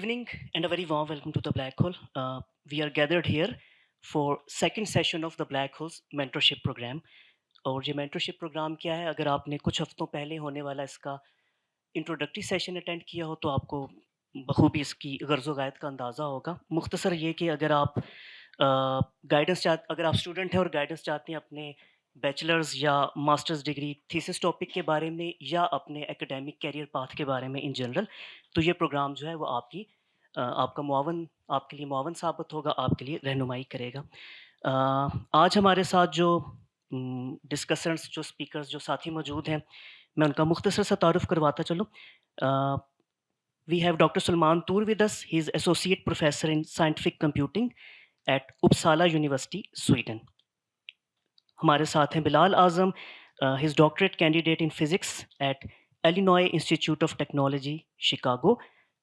evening and a very warm welcome to the Black Hole. We are gathered here for second session of the Black Holes mentorship program. और ये mentorship program क्या है? अगर आपने कुछ हफ्तों पहले होने वाला इसका इंट्रोडक्टरी सेशन अटेंड किया हो तो आपको बखूबी इसकी गर्ज़ो गायत का अंदाज़ा होगा। मुख्तसर ये कि अगर आप अगर आप स्टूडेंट हैं और गाइडेंस चाहते हैं अपने बैचलर्स या मास्टर्स डिग्री थीसिस टॉपिक के बारे में या अपने एकेडमिक कैरियर पाथ के बारे में इन जनरल, तो ये प्रोग्राम जो है वो आपके लिए मुआवन साबित होगा, आपके लिए रहनुमाई करेगा। आज हमारे साथ जो डिस्कसर्स, जो स्पीकर्स, जो साथी मौजूद हैं, मैं उनका मुख्तसर सा तारुफ करवाता चलूँ। We have doctor Salman Toor with us. He is associate professor in scientific computing at Uppsala University, Sweden. हमारे साथ हैं Bilal Azam, his doctorate candidate in physics at Illinois Institute of Technology, Chicago.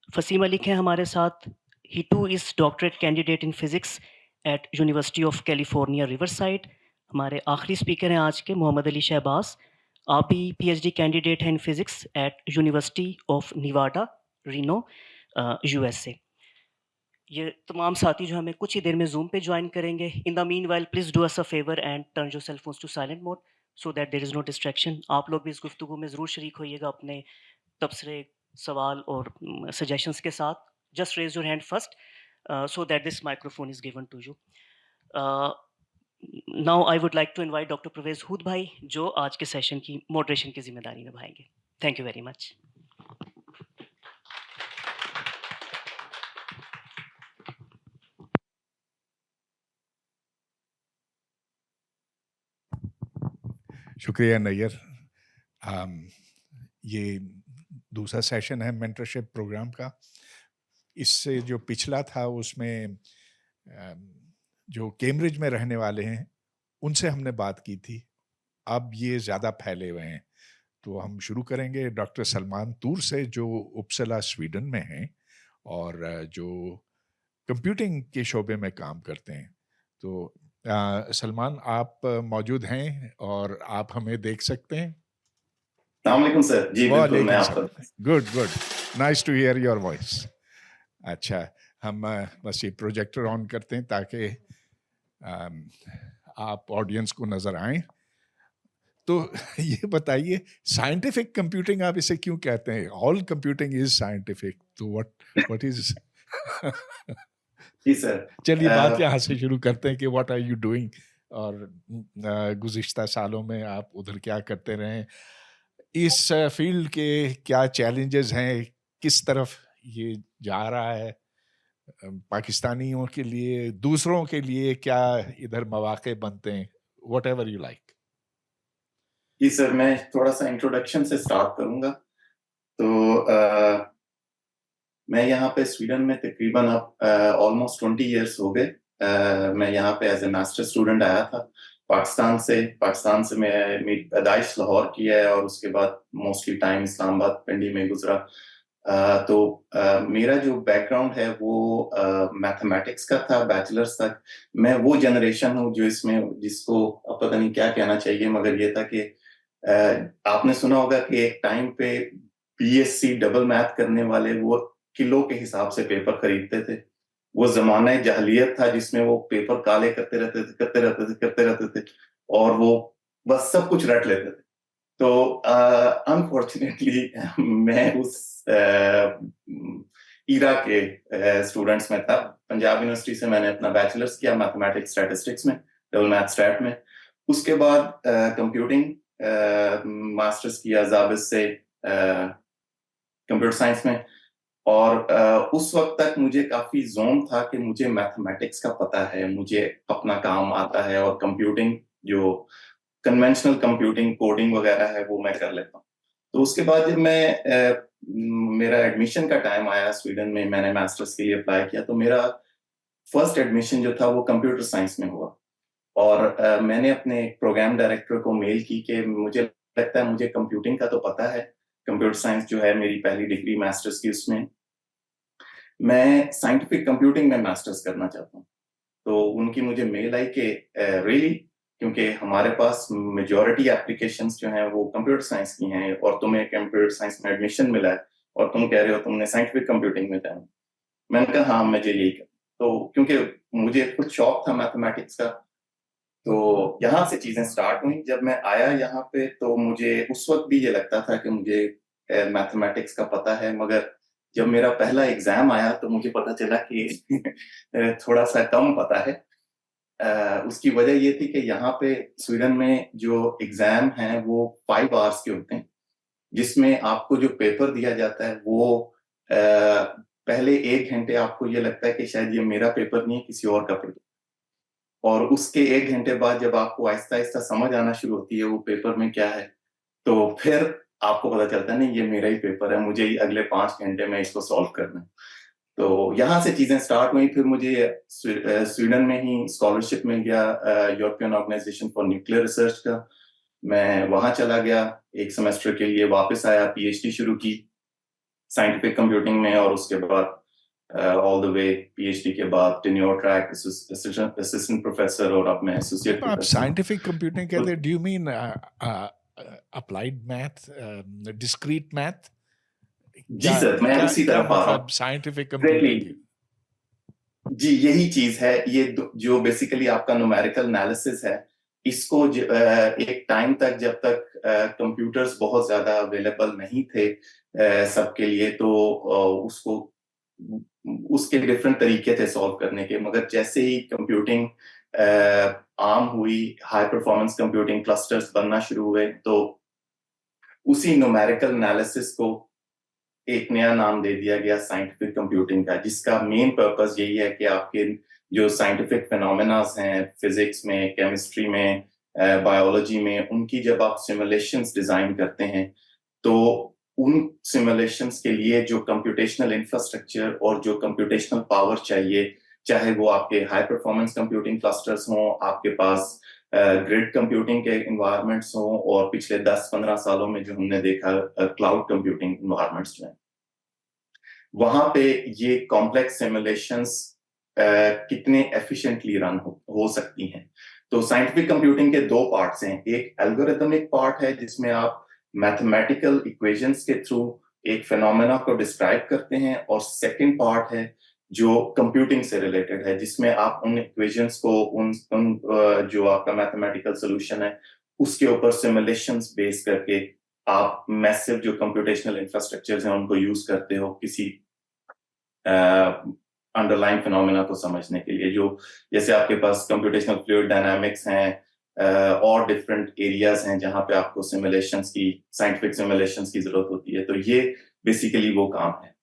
Faseem Malik हैं हमारे साथ। He too is doctorate candidate in physics at university of California, Riverside. हमारे आखिरी speaker हैं आज के मोहम्मद अली शहबाज। आप भी पीएचडी कैंडिडेट हैं in physics at university of Nevada, Reno, USA. ये तमाम साथी जो हमें कुछ ही देर में ज़ूम पे ज्वाइन करेंगे। In the meanwhile please do us a favour and turn your cell phones to silent mode so that there is no distraction. आप लोग भी इस गुफ्तगू में ज़रूर शरीक होइएगा अपने तबसरे, सवाल और सजेशंस के साथ। Just raise your hand first so that this microphone is given to you. Now I would like to invite doctor Parvez Hood भाई, जो आज के सेशन की मॉडरेशन की ज़िम्मेदारी निभाएँगे। Thank you very much. शुक्रिया नैयर। ये दूसरा सेशन है मेंटरशिप प्रोग्राम का। इससे जो पिछला था उसमें जो कैम्ब्रिज में रहने वाले हैं उनसे हमने बात की थी। अब ये ज़्यादा फैले हुए हैं, तो हम शुरू करेंगे डॉक्टर सलमान तूर से, जो उपसला, स्वीडन में हैं और जो कंप्यूटिंग के शोबे में काम करते हैं। तो सलमान, आप मौजूद हैं और आप हमें देख सकते हैं? अस्सलामुअलैकुम सर। जी बिल्कुल, मैं आपका। Good, nice to hear your voice. अच्छा, हम बस ये प्रोजेक्टर ऑन करते हैं ताकि आप ऑडियंस को नजर आए। तो ये बताइए, साइंटिफिक कंप्यूटिंग आप इसे क्यों कहते हैं? ऑल कंप्यूटिंग इज साइंटिफिक, तो व्हाट इज जी सर, चलिए बात यहाँ से शुरू करते हैं कि व्हाट आर यू डूइंग, और गुज़िश्ता सालों में आप उधर क्या करते रहे, इस फील्ड के क्या चैलेंजेस हैं, किस तरफ ये जा रहा है, पाकिस्तानियों के लिए, दूसरों के लिए क्या इधर मौके बनते हैं, व्हाटएवर यू लाइक। जी सर, मैं थोड़ा सा इंट्रोडक्शन से स्टार्ट करूंगा। तो मैं यहाँ पे स्वीडन में तकरीबन अब ऑलमोस्ट 20 इयर्स हो गए। मैं यहाँ पे एज ए मास्टर स्टूडेंट आया था पाकिस्तान से मैं मेरी पैदाइश लाहौर की है और उसके बाद मोस्टली टाइम इस्लामाबाद, पिंडी में गुजरा। मेरा जो बैकग्राउंड है वो मैथमेटिक्स का था बैचलर्स तक। मैं वो जनरेशन हूँ जिसको अब पता नहीं क्या कहना चाहिए, मगर ये था कि आपने सुना होगा कि एक टाइम पे बीएससी डबल मैथ करने वाले वो किलो के हिसाब से पेपर खरीदते थे। वो जमाना जहलियत था जिसमें वो पेपर काले करते रहते थे और वो बस सब कुछ रट लेते थे। तो अनफॉर्चुनेटली मैं उस ईरा के स्टूडेंट्स में था। पंजाब यूनिवर्सिटी से मैंने अपना बैचलर्स किया मैथमेटिक्स स्टैटिस्टिक्स में, डबल मैथ स्टैट में। उसके बाद कंप्यूटिंग मास्टर्स किया जाबिस से कंप्यूटर साइंस में। और उस वक्त तक मुझे काफी जोन था कि मुझे मैथमेटिक्स का पता है, मुझे अपना काम आता है और कंप्यूटिंग, जो कन्वेंशनल कंप्यूटिंग कोडिंग वगैरह है, वो मैं कर लेता हूँ। तो उसके बाद जब मेरा एडमिशन का टाइम आया स्वीडन में, मैंने मास्टर्स के लिए अप्लाई किया, तो मेरा फर्स्ट एडमिशन जो था वो कंप्यूटर साइंस में हुआ। और मैंने अपने प्रोग्राम डायरेक्टर को मेल की कि मुझे लगता है मुझे कंप्यूटिंग का तो पता है, कंप्यूटर साइंस जो है मेरी पहली डिग्री मास्टर्स की, उसमें मैं साइंटिफिक कंप्यूटिंग में मास्टर्स करना चाहता हूँ। तो उनकी मुझे मेल आई कि रियली, क्योंकि हमारे पास मेजॉरिटी एप्लीकेशंस जो हैं वो कंप्यूटर साइंस की हैं और तुम्हें कंप्यूटर साइंस में एडमिशन मिला है और तुम कह रहे हो तुमने साइंटिफिक कंप्यूटिंग में जाना। मैंने कहा हाँ मुझे यही करना। तो क्योंकि मुझे खुद शौक था मैथमेटिक्स का, तो यहाँ से चीजें स्टार्ट हुई। जब मैं आया यहाँ पे तो मुझे उस वक्त भी ये लगता था कि मुझे मैथमेटिक्स का पता है, मगर जब मेरा पहला एग्जाम आया तो मुझे पता चला कि थोड़ा सा कम पता है। उसकी वजह ये थी कि यहाँ पे स्वीडन में जो एग्जाम हैं वो 5 आवर्स के होते हैं, जिसमें आपको जो पेपर दिया जाता है वो पहले 1 घंटे आपको ये लगता है कि शायद ये मेरा पेपर नहीं है, किसी और का पेपर। और उसके 1 घंटे बाद जब आपको आहिस्ता-आहिस्ता समझ आना शुरू होती है वो पेपर में क्या है, तो फिर आपको पता चलता है नहीं ये मेरा ही पेपर है, मुझे ही अगले 5 घंटे में इसको सॉल्व करना है। तो यहाँ से चीजें स्टार्ट हुई। फिर मुझे स्वीडन में ही स्कॉलरशिप मिल गया European organisation for nuclear research का। मैं वहां चला गया 1 सेमेस्टर के लिए, वापस आया, पीएचडी शुरू की साइंटिफिक कंप्यूटिंग में, और उसके बाद ऑल द वे पीएचडी के बाद टेन्योर ट्रैक, असिस्टेंट प्रोफेसर, और अब मैं एसोसिएट जब आप प्रोफेसर हूँ। साइंटिफिक कंप्यूटिंग कहते हैं, do you mean applied math, discrete math? जी क्या सर, मैं क्या उसी क्या तरफ आ रहा मतलब हूँ। साइंटिफिक एग्जैक्टली, कंप्यूटिंग की? जी यही चीज है। ये जो बेसिकली आपका न्यूमेरिकल एनालिसिस है, इसको एक टाइम तक, जब तक कंप्यूटर्स बहुत ज्यादा अवेलेबल नहीं थे सबके लिए, तो उसको उसके डिफरेंट तरीके थे सॉल्व करने के। मगर जैसे ही कंप्यूटिंग आम हुई, हाई परफॉर्मेंस कंप्यूटिंग क्लस्टर्स बनना शुरू हुए, तो उसी न्यूमेरिकल एनालिसिस को एक नया नाम दे दिया गया साइंटिफिक कंप्यूटिंग का, जिसका मेन पर्पस यही है कि आपके जो साइंटिफिक फिनोमेनास हैं फिजिक्स में, केमिस्ट्री में, बायोलॉजी में, उनकी जब आप सिमुलेशंस डिजाइन करते हैं, तो उन सिमुलेशंस के लिए जो कंप्यूटेशनल इंफ्रास्ट्रक्चर और जो कंप्यूटेशनल पावर चाहिए, चाहे वो आपके हाई परफॉर्मेंस कंप्यूटिंग क्लस्टर्स हों, आपके पास ग्रिड कंप्यूटिंग के इन्वायरमेंट्स हों, और पिछले 10-15 सालों में जो हमने देखा क्लाउड कंप्यूटिंग इन्वायरमेंट्स जो हैं, वहां पे ये कॉम्प्लेक्स सिमुलेशंस कितने एफिशिएंटली रन हो सकती हैं। तो साइंटिफिक कंप्यूटिंग के 2 पार्ट्स हैं। एक एल्गोरिथमिक पार्ट है जिसमें आप मैथमेटिकल इक्वेशंस के थ्रू एक फिनोमेना को डिस्क्राइब करते हैं, और सेकंड पार्ट है जो कंप्यूटिंग से रिलेटेड है, जिसमें आप उन इक्वेशंस को, जो आपका मैथमेटिकल सॉल्यूशन है उसके ऊपर सिमुलेशंस बेस करके आप मैसिव जो कंप्यूटेशनल इंफ्रास्ट्रक्चर्स हैं उनको यूज करते हो किसी अंडरलाइन फिनोमेना को समझने के लिए। जो जैसे आपके पास कंप्यूटेशनल फ्लूइड डायनामिक्स हैं, और डिफरेंट एरियाज हैं जहां पे आपको सिमुलेशंस की, साइंटिफिक सिमुलेशंस की जरूरत होती है। तो ये बेसिकली वो काम है।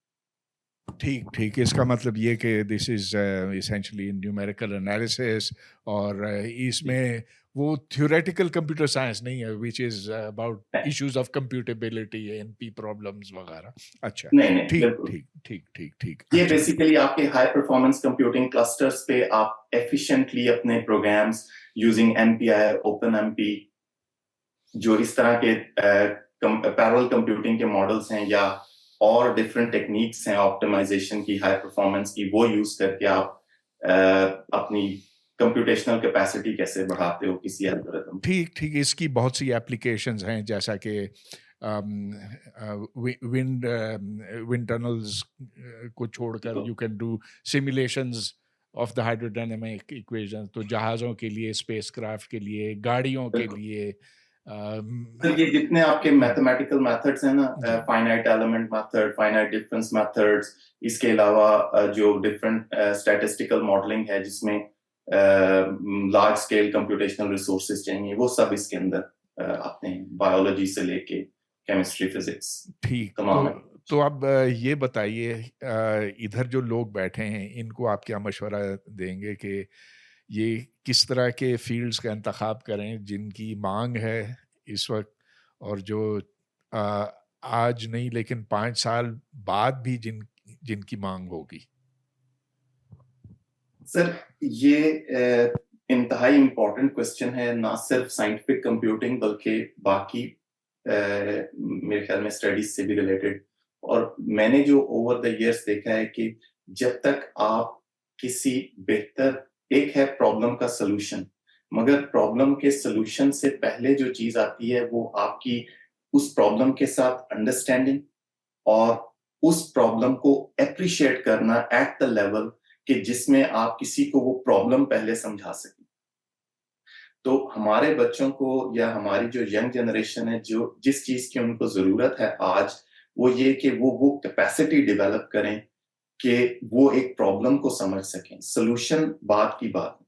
ठीक ठीक, इसका मतलब ये कि this is essentially numerical analysis, और इसमें वो थ्योरेटिकल कंप्यूटर साइंस नहीं है, which is about issues of computability, NP problems वगैरह। अच्छा, नहीं नहीं, ठीक बिल्कुल। ठीक ठीक ठीक ठीक, ये अच्छा। बेसिकली आपके हाई परफॉर्मेंस कंप्यूटिंग क्लस्टर्स पे आप एफिशिएंटली अपने programs using MPI, open MP, जो इस तरह के पैरेलल कंप्यूटिंग के मॉडल्स हैं, या और डिफरेंट टेक्निक्स हैं ऑप्टिमाइजेशन की, हाई परफॉर्मेंस की, वो यूज करके आप अपनी कंप्यूटेशनल कैपेसिटी कैसे बढ़ाते हो किसी एल्गोरिथम। ठीक ठीक, इसकी बहुत सी एप्लीकेशंस हैं, जैसा कि विंड विंड टनल्स को छोड़कर you can do simulations of the hydrodynamic equation, तो जहाज़ों के लिए, स्पेसक्राफ्ट के लिए, गाड़ियों के बिल्कुल। लिए। तो ये जितने आपके मैथमेटिकल मेथड्स हैं ना, जी, finite element method, finite difference methods, इसके अलावा जो डिफरेंट स्टैटिस्टिकल मॉडलिंग है जिसमें लार्ज स्केल कंप्यूटेशनल रिसोर्सेज चाहिए, वो सब इसके अंदर आते हैं, बायोलॉजी से लेके केमिस्ट्री, फिजिक्स, ठीक। तमाम है। तो अब ये बताइए, इधर जो लोग बैठे हैं, इनको आप क्या मशवरा देंगे कि ये किस तरह के फ़ील्ड्स का इंतख़ाब करें जिनकी माँग है इस वक़्त, और जो अ, आज नहीं लेकिन 5 साल बाद भी जिनकी माँग होगी? सर, ये इंतहाई इम्पोर्टेंट क्वेश्चन है, ना सिर्फ साइंटिफिक कंप्यूटिंग बल्कि बाकी मेरे ख्याल में स्टडीज से भी रिलेटेड। और मैंने जो ओवर द इयर्स देखा है कि जब तक आप किसी बेहतर, एक है प्रॉब्लम का सलूशन, मगर प्रॉब्लम के सलूशन से पहले जो चीज आती है वो आपकी उस प्रॉब्लम के साथ अंडरस्टैंडिंग और उस प्रॉब्लम को एप्रिशिएट करना एट द लेवल कि जिसमें आप किसी को वो प्रॉब्लम पहले समझा सकें। तो हमारे बच्चों को या हमारी जो यंग जनरेशन है, जो जिस चीज़ की उनको ज़रूरत है आज, वो ये कि वो कैपेसिटी डेवलप करें कि वो एक प्रॉब्लम को समझ सकें। सॉल्यूशन बाद की बात है।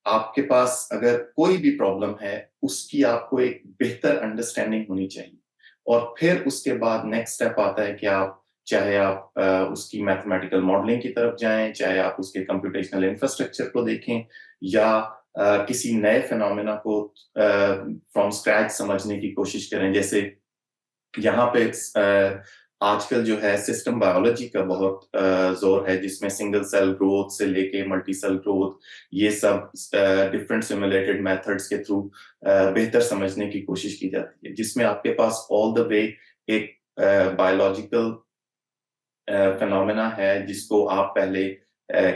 आपके पास अगर कोई भी प्रॉब्लम है, उसकी आपको एक बेहतर अंडरस्टैंडिंग होनी चाहिए और फिर उसके बाद नेक्स्ट स्टेप आता है कि चाहे आप उसकी मैथमेटिकल मॉडलिंग की तरफ जाएँ, चाहे आप उसके कंप्यूटेशनल इंफ्रास्ट्रक्चर को देखें या किसी नए फिनोमेना को फ्रॉम स्क्रैच समझने की कोशिश करें। जैसे यहाँ पे आजकल जो है सिस्टम बायोलॉजी का बहुत जोर है, जिसमें सिंगल सेल ग्रोथ से लेके मल्टी सेल ग्रोथ, ये सब डिफरेंट सिमुलेटेड मेथड्स के थ्रू बेहतर समझने की कोशिश की जाती है, जिसमें आपके पास ऑल द वे एक बायोलॉजिकल फिनोमेना है जिसको आप पहले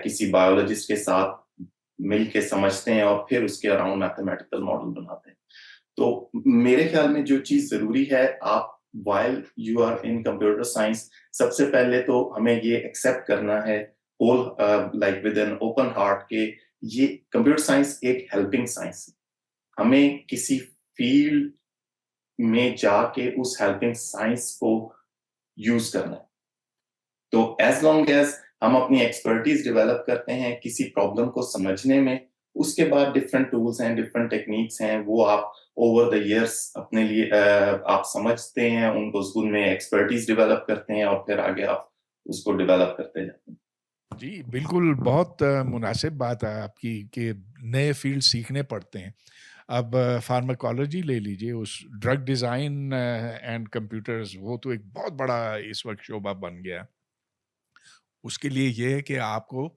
किसी बायोलॉजिस्ट के साथ मिल के समझते हैं और फिर उसके अराउंड मैथमेटिकल मॉडल बनाते हैं। तो मेरे ख्याल में जो चीज जरूरी है, आप while you are in computer science, सबसे पहले तो हमें ये एक्सेप्ट करना है whole like with an open heart के ये कंप्यूटर साइंस एक हेल्पिंग साइंस है। हमें किसी फील्ड में जाके उस हेल्पिंग साइंस को यूज करना है। तो एज लॉन्ग एज हम अपनी एक्सपर्टीज डेवलप करते हैं किसी प्रॉब्लम को समझने में, उसके बाद डिफरेंट टूल्स हैं, डिफरेंट टेक्निक्स हैं, वो आप ओवर द इयर्स अपने लिए आप समझते हैं उनको, उनमें एक्सपर्टीज डेवलप करते हैं और फिर आगे आप उसको डेवलप करते जाते हैं। जी, बिल्कुल, बहुत मुनासिब बात है आपकी कि नए फील्ड सीखने पड़ते हैं। अब फार्माकोलॉजी ले लीजिए, उस ड्रग डिज़ाइन एंड कंप्यूटर्स, वो तो एक बहुत बड़ा इस वक़्त शोबा बन गया है। उसके लिए ये है कि आपको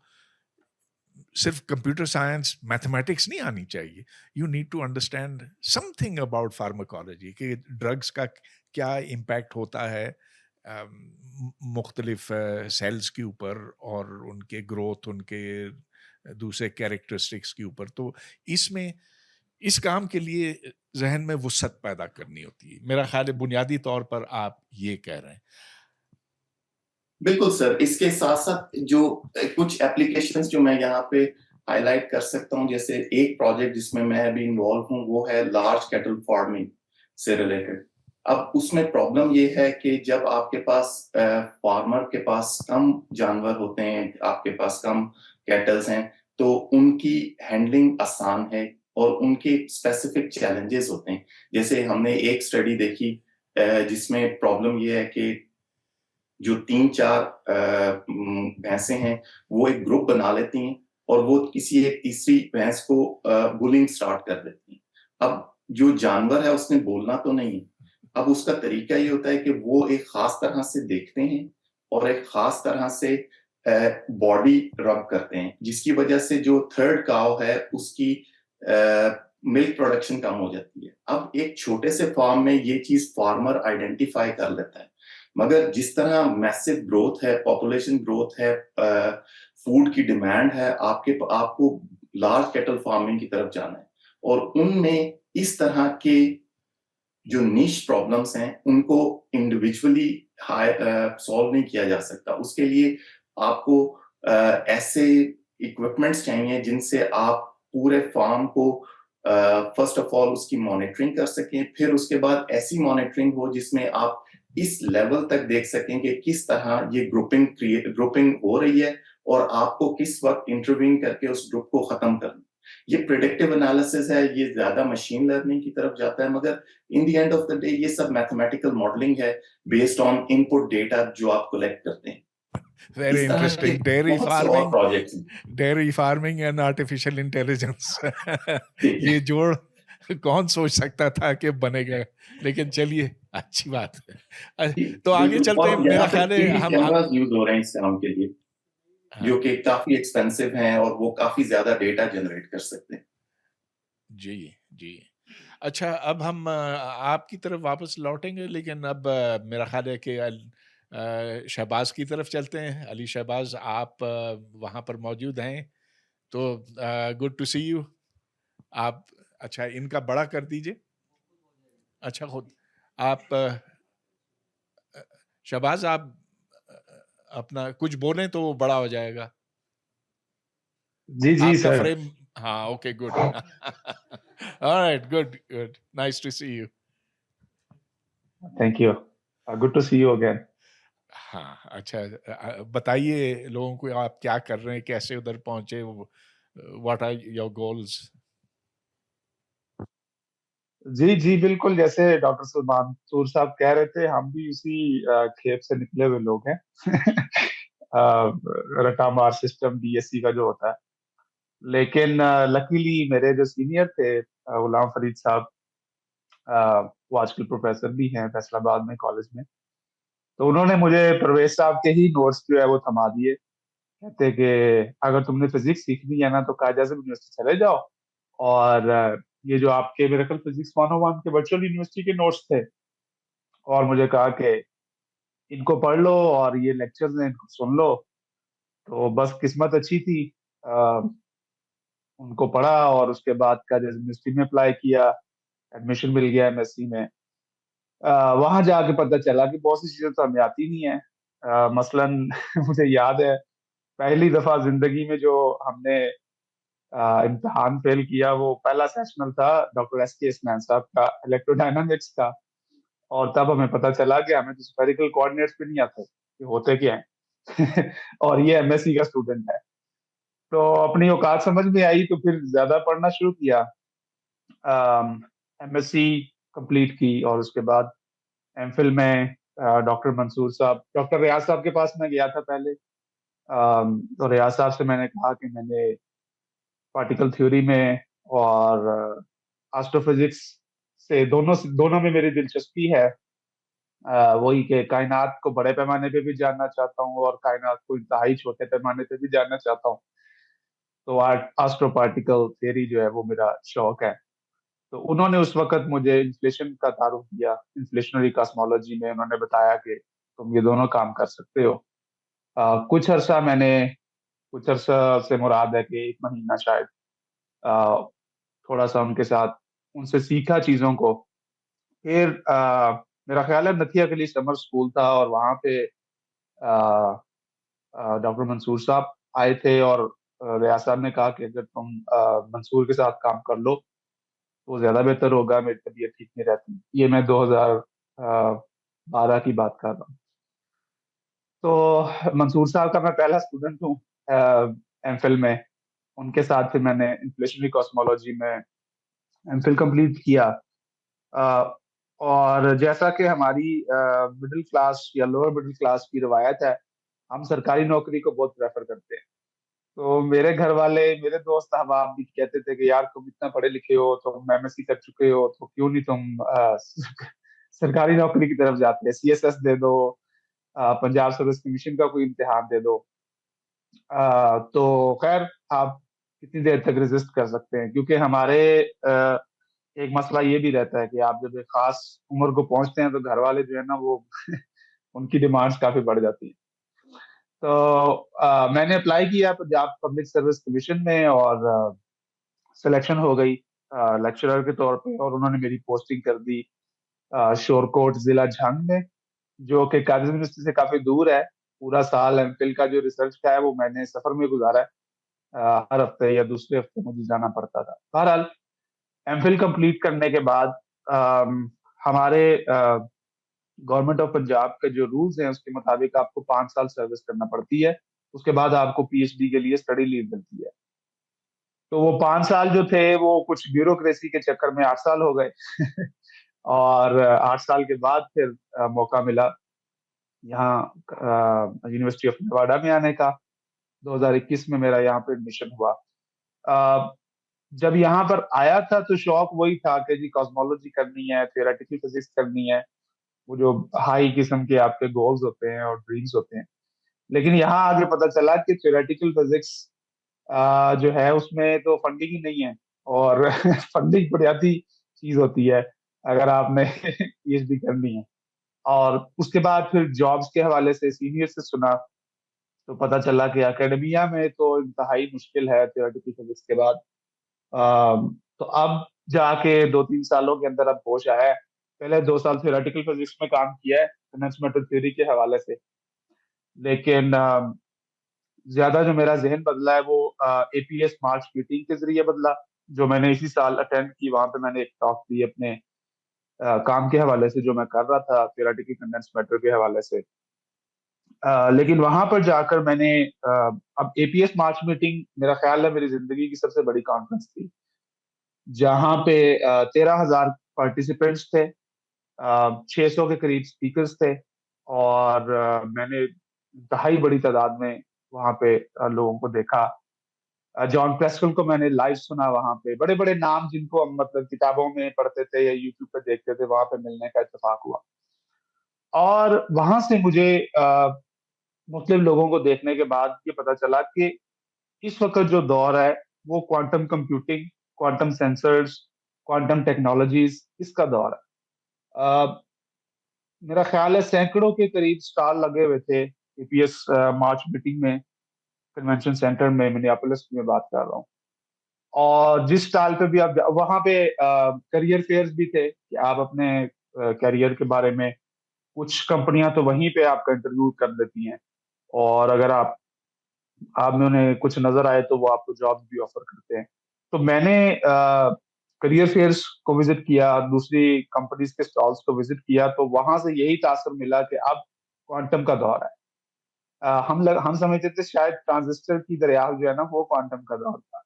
सिर्फ कंप्यूटर साइंस, मैथमेटिक्स नहीं आनी चाहिए। You need to understand something about pharmacology कि ड्रग्स का क्या इम्पैक्ट होता है मुख्तलिफ सेल्स के ऊपर और उनके ग्रोथ, उनके दूसरे कैरेक्टरिस्टिक्स के ऊपर। तो इसमें इस काम के लिए ज़हन में वुसअत पैदा करनी होती है। मेरा ख़्याल है बुनियादी तौर पर आप ये कह रहे हैं। बिल्कुल सर, इसके साथ-साथ जो कुछ एप्लीकेशंस जो मैं यहाँ पे हाइलाइट कर सकता हूँ, जैसे एक प्रोजेक्ट जिसमें मैं अभी इन्वॉल्व हूँ, वो है लार्ज कैटल फार्मिंग से रिलेटेड। अब उसमें प्रॉब्लम ये है कि जब आपके पास फार्मर के पास कम जानवर होते हैं, आपके पास कम कैटल्स हैं, तो उनकी हैंडलिंग आसान है और उनके स्पेसिफिक चैलेंजेस होते हैं। जैसे हमने एक स्टडी देखी जिसमें प्रॉब्लम ये है कि जो 3-4 भैंसें हैं, वो एक ग्रुप बना लेती हैं और वो किसी एक तीसरी भैंस को बुलिंग स्टार्ट कर देती हैं। अब जो जानवर है उसने बोलना तो नहीं है। अब उसका तरीका ये होता है कि वो एक खास तरह से देखते हैं और एक खास तरह से बॉडी रब करते हैं, जिसकी वजह से जो थर्ड काव है उसकी मिल्क प्रोडक्शन कम हो जाती है। अब एक छोटे से फार्म में ये चीज़ फार्मर आइडेंटिफाई कर लेता है। मगर जिस तरह मैसिव ग्रोथ है, पॉपुलेशन ग्रोथ है, फूड की डिमांड है, आपको लार्ज कैटल फार्मिंग की तरफ जाना है और उनमें इस तरह के जो निश प्रॉब्लम्स हैं, उनको इंडिविजुअली सॉल्व नहीं किया जा सकता। उसके लिए आपको ऐसे इक्विपमेंट्स चाहिए जिनसे आप पूरे फार्म को फर्स्ट ऑफ ऑल उसकी मॉनिटरिंग कर सकें, फिर उसके बाद ऐसी मॉनिटरिंग हो जिसमें आप इस लेवल तक देख सकें कि किस तरह ये ग्रुपिंग हो रही है और आपको किस वक्त इंटरवीन करके उस ग्रुप को खत्म करना। ये प्रिडिक्टिव एनालिसिस है, ये ज्यादा मशीन लर्निंग की तरफ जाता है, मगर in the end of the day ये सब मैथमेटिकल मॉडलिंग है बेस्ड ऑन इनपुट डेटा जो आप कलेक्ट करते हैं। वेरी इस तरह के इंटरेस्टिंग। डेयरी बहुत से और फार्मिंग, प्रोजेक्ट्स हैं। Dairy farming and artificial intelligence ठीक ये है। जोड़ कौन सोच सकता था कि बनेगा, लेकिन चलिए अच्छी बात है। जी, तो आगे बिल्कुल। चलते हैं, और मेरा यहाँ पे ख्याल है 3D हम कैमरास यूज हो रहे हैं इस काम के लिए, हाँ, जो कि काफी एक्सपेंसिव हैं और वो काफी ज्यादा डेटा जनरेट कर सकते हैं। जी, जी। अच्छा, अब हम आपकी तरफ वापस लौटेंगे, लेकिन अब मेरा ख्याल है कि शहबाज़ की तरफ चलते हैं। अली शहबाज़, आप वहाँ पर मौजूद हैं, तो गुड टू सी यू। आप अच्छा इनका बड़ा कर दीजिए। अच्छा, खुद आप शहबाज़, आप अपना कुछ बोलें तो वो बड़ा हो जाएगा। जी, जी आपका सर। फ्रेम, हाँ, okay, good. Alright, good, good, nice to see you. Thank you. Good to see you again. हाँ, अच्छा, बताइए लोगों को आप क्या कर रहे हैं, कैसे उधर पहुंचे, व्हाट आर योर गोल्स? जी, जी, बिल्कुल, जैसे डॉक्टर सलमान मंसूर साहब कह रहे थे, हम भी उसी खेप से निकले हुए लोग हैं। रटा मार सिस्टम बीएससी का जो होता है। लेकिन लकीली मेरे जो सीनियर थे गुलाम फरीद साहब, वो आजकल प्रोफेसर भी हैं फैसलाबाद में कॉलेज में। तो उन्होंने मुझे परवेज साहब के ही नोट्स जो है वो थमा दिए। कहते कि अगर तुमने फिजिक्स सीखनी है ना तो कायद आज़म यूनिवर्सिटी चले जाओ, और ये जो आपके मेरेकल फिजिक्स 101 के वर्चुअल यूनिवर्सिटी के नोट्स थे, और मुझे कहा कि इनको पढ़ लो और ये लेक्चर्स हैं इनको सुन लो। तो बस किस्मत अच्छी थी, अ, उनको पढ़ा और उसके बाद कायद आज़म यूनिवर्सिटी में अप्लाई किया, एडमिशन मिल गया एमएससी में। वहां जाके पता चला कि बहुत सी चीजें तो हमें आती नहीं है। मसलन मुझे याद है पहली दफा जिंदगी में जो हमने इम्तिहान फेल किया, वो पहला सेशनल था डॉक्टर एस के इस्माइल साहब का, इलेक्ट्रोडायनामिक्स का। और तब हमें पता चला कि हमें तो स्फेरिकल कोऑर्डिनेट्स भी नहीं आते कि होते क्या है। और ये एमएससी का स्टूडेंट है। तो अपनी औकात समझ में आई तो फिर ज्यादा पढ़ना शुरू किया। एमएससी कंप्लीट की और उसके बाद एमफिल में डॉक्टर मंसूर साहब, डॉक्टर रियाज साहब के पास मैं गया था पहले। तो रियाज साहब से मैंने कहा कि मैंने पार्टिकल थ्योरी में और एस्ट्रोफिजिक्स से दोनों दोनों में मेरी दिलचस्पी है। वही कि कायनात को बड़े पैमाने पे भी जानना चाहता हूँ और कायनात को इंतहाई छोटे पैमाने पे भी जानना चाहता हूँ। तो एस्ट्रो पार्टिकल थ्योरी जो है वो मेरा शौक है। तो उन्होंने उस वक्त मुझे इन्फ्लेशन का तारुफ दिया, इन्फ्लेशनरी कॉस्मोलॉजी में। उन्होंने बताया कि तुम ये दोनों काम कर सकते हो। कुछ अरसा मैंने, कुछ अरसा से मुराद है कि 1 महीना शायद, अ, थोड़ा सा उनके साथ उनसे सीखा चीजों को। फिर मेरा ख्याल है नथिया के लिए समर स्कूल था और वहाँ पे डॉक्टर मंसूर साहब आए थे, और रियाज साहब ने कहा कि अगर तुम मंसूर के साथ काम कर लो तो ज्यादा बेहतर होगा, मेरी तबीयत ठीक नहीं रहती। ये मैं 2012 की बात कर रहा हूँ। तो मंसूर साहब का मैं पहला स्टूडेंट हूँ एमफिल में। उनके साथ फिर मैंने इन्फ्लेशनरी कॉस्मोलॉजी में एमफिल कंप्लीट किया। अ, और जैसा कि हमारी मिडिल क्लास या लोअर मिडिल क्लास की रवायत है, हम सरकारी नौकरी को बहुत प्रेफर करते हैं। तो मेरे घर वाले, मेरे दोस्त अहबाब भी कहते थे कि यार तुम इतना पढ़े लिखे हो, तुम एमएससी कर चुके हो, तो क्यों नहीं तुम सरकारी नौकरी की तरफ जाते, सीएसएस दे दो, पंजाब सर्विस कमीशन का कोई इम्तिहान दे दो। तो खैर, आप कितनी देर तक रेजिस्ट कर सकते हैं, क्योंकि हमारे एक मसला ये भी रहता है कि आप जब एक खास उम्र को पहुंचते हैं तो घर वाले जो है ना वो उनकी डिमांड्स काफी बढ़ जाती है। तो मैंने अप्लाई किया पंजाब पब्लिक सर्विस कमीशन में और सिलेक्शन हो गई लेक्चरर के तौर पे, और उन्होंने मेरी पोस्टिंग कर दी शोरकोट जिला झंग में, जो कि कागज यूनिवर्सिटी से काफी दूर है। पूरा साल एमफिल का जो रिसर्च का है वो मैंने सफर में गुजारा है। हर हफ्ते या दूसरे हफ्ते मुझे जाना पड़ता था। बहरहाल एमफिल कंप्लीट करने के बाद हमारे गवर्नमेंट ऑफ पंजाब के जो रूल्स हैं उसके मुताबिक आपको 5 साल सर्विस करना पड़ती है। उसके बाद आपको पीएचडी के लिए स्टडी लीव मिलती है। तो वो 5 साल जो थे वो कुछ ब्यूरोक्रेसी के चक्कर में 8 साल हो गए। और 8 साल के बाद फिर मौका मिला यहाँ यूनिवर्सिटी ऑफ नेवाडा में आने का। 2021 में मेरा यहाँ पे एडमिशन हुआ। अ, जब यहाँ पर आया था तो शौक वही था कि जी कॉस्मोलॉजी करनी है, थियोरेटिकल फिजिक्स करनी है, वो जो हाई किस्म के आपके गोल्स होते हैं और ड्रीम्स होते हैं। लेकिन यहाँ आगे पता चला कि थियोरेटिकल फिजिक्स जो है उसमें तो फंडिंग ही नहीं है, और फंडिंग बुनियादी चीज होती है अगर आपने पीएचडी करनी है। और उसके बाद फिर जॉब्स के हवाले से सीनियर से सुना तो पता चला कि एकेडमिया में तो इंतहाई मुश्किल है थियोरेटिकल फिजिक्स के बाद। तो अब जाके 2-3 सालों के अंदर अब होश आया है। पहले 2 साल थियोरेटिकल फिजिक्स में काम किया है, कंडेंस्ड मैटर थ्योरी के हवाले से। लेकिन ज़्यादा जो मेरा ज़हन बदला है वो एपीएस मार्च मीटिंग के ज़रिए बदला, जो मैंने इसी साल अटेंड की। वहाँ पे मैंने एक टॉक दी अपने काम के हवाले से जो मैं कर रहा था, थ्योरेटिकल कंडेंस्ड मैटर के हवाले से। लेकिन वहाँ पर जाकर मैंने अब एपीएस मार्च मीटिंग मेरा ख़्याल है मेरी ज़िंदगी की सबसे बड़ी कॉन्फ्रेंस थी, जहाँ पे 13,000 पार्टिसिपेंट्स थे, 600 के करीब स्पीकर्स थे, और मैंने इंतहाई बड़ी तादाद में वहाँ पे लोगों को देखा। जॉन प्रेस्टल को मैंने लाइव सुना वहाँ पे। बड़े-बड़े नाम जिनको हम मतलब किताबों में पढ़ते थे या यूट्यूब पे देखते थे, वहाँ पे मिलने का इत्तेफ़ाक हुआ। और वहाँ से मुझे मुख्तलिफ लोगों को देखने के बाद ये पता चला कि इस वक़्त जो दौर है, वो quantum computing, quantum sensors, quantum technologies इसका दौर है। मेरा ख़्याल है सैकड़ों के करीब स्टॉल लगे हुए थे ईपीएस मार्च मीटिंग में, कन्वेंशन सेंटर में, मिनियापोलिस में बात कर रहा हूँ। और जिस स्टॉल पे भी आप वहाँ पे करियर फेयर्स भी थे कि आप अपने करियर के बारे में, कुछ कंपनियाँ तो वहीं पे आपका इंटरव्यू कर देती हैं, और अगर आप में उन्हें कुछ नज़र आए तो वो आपको जॉब्स भी ऑफ़र करते हैं। तो मैंने करियर फेयर्स को विज़िट किया, दूसरी कंपनीज़ के स्टॉल्स को विज़िट किया, तो वहाँ से यही तासुर मिला कि अब क्वांटम का दौर है। हम समझते थे शायद ट्रांजिस्टर की दरियाफ़त जो है ना, वो क्वांटम का दौर था।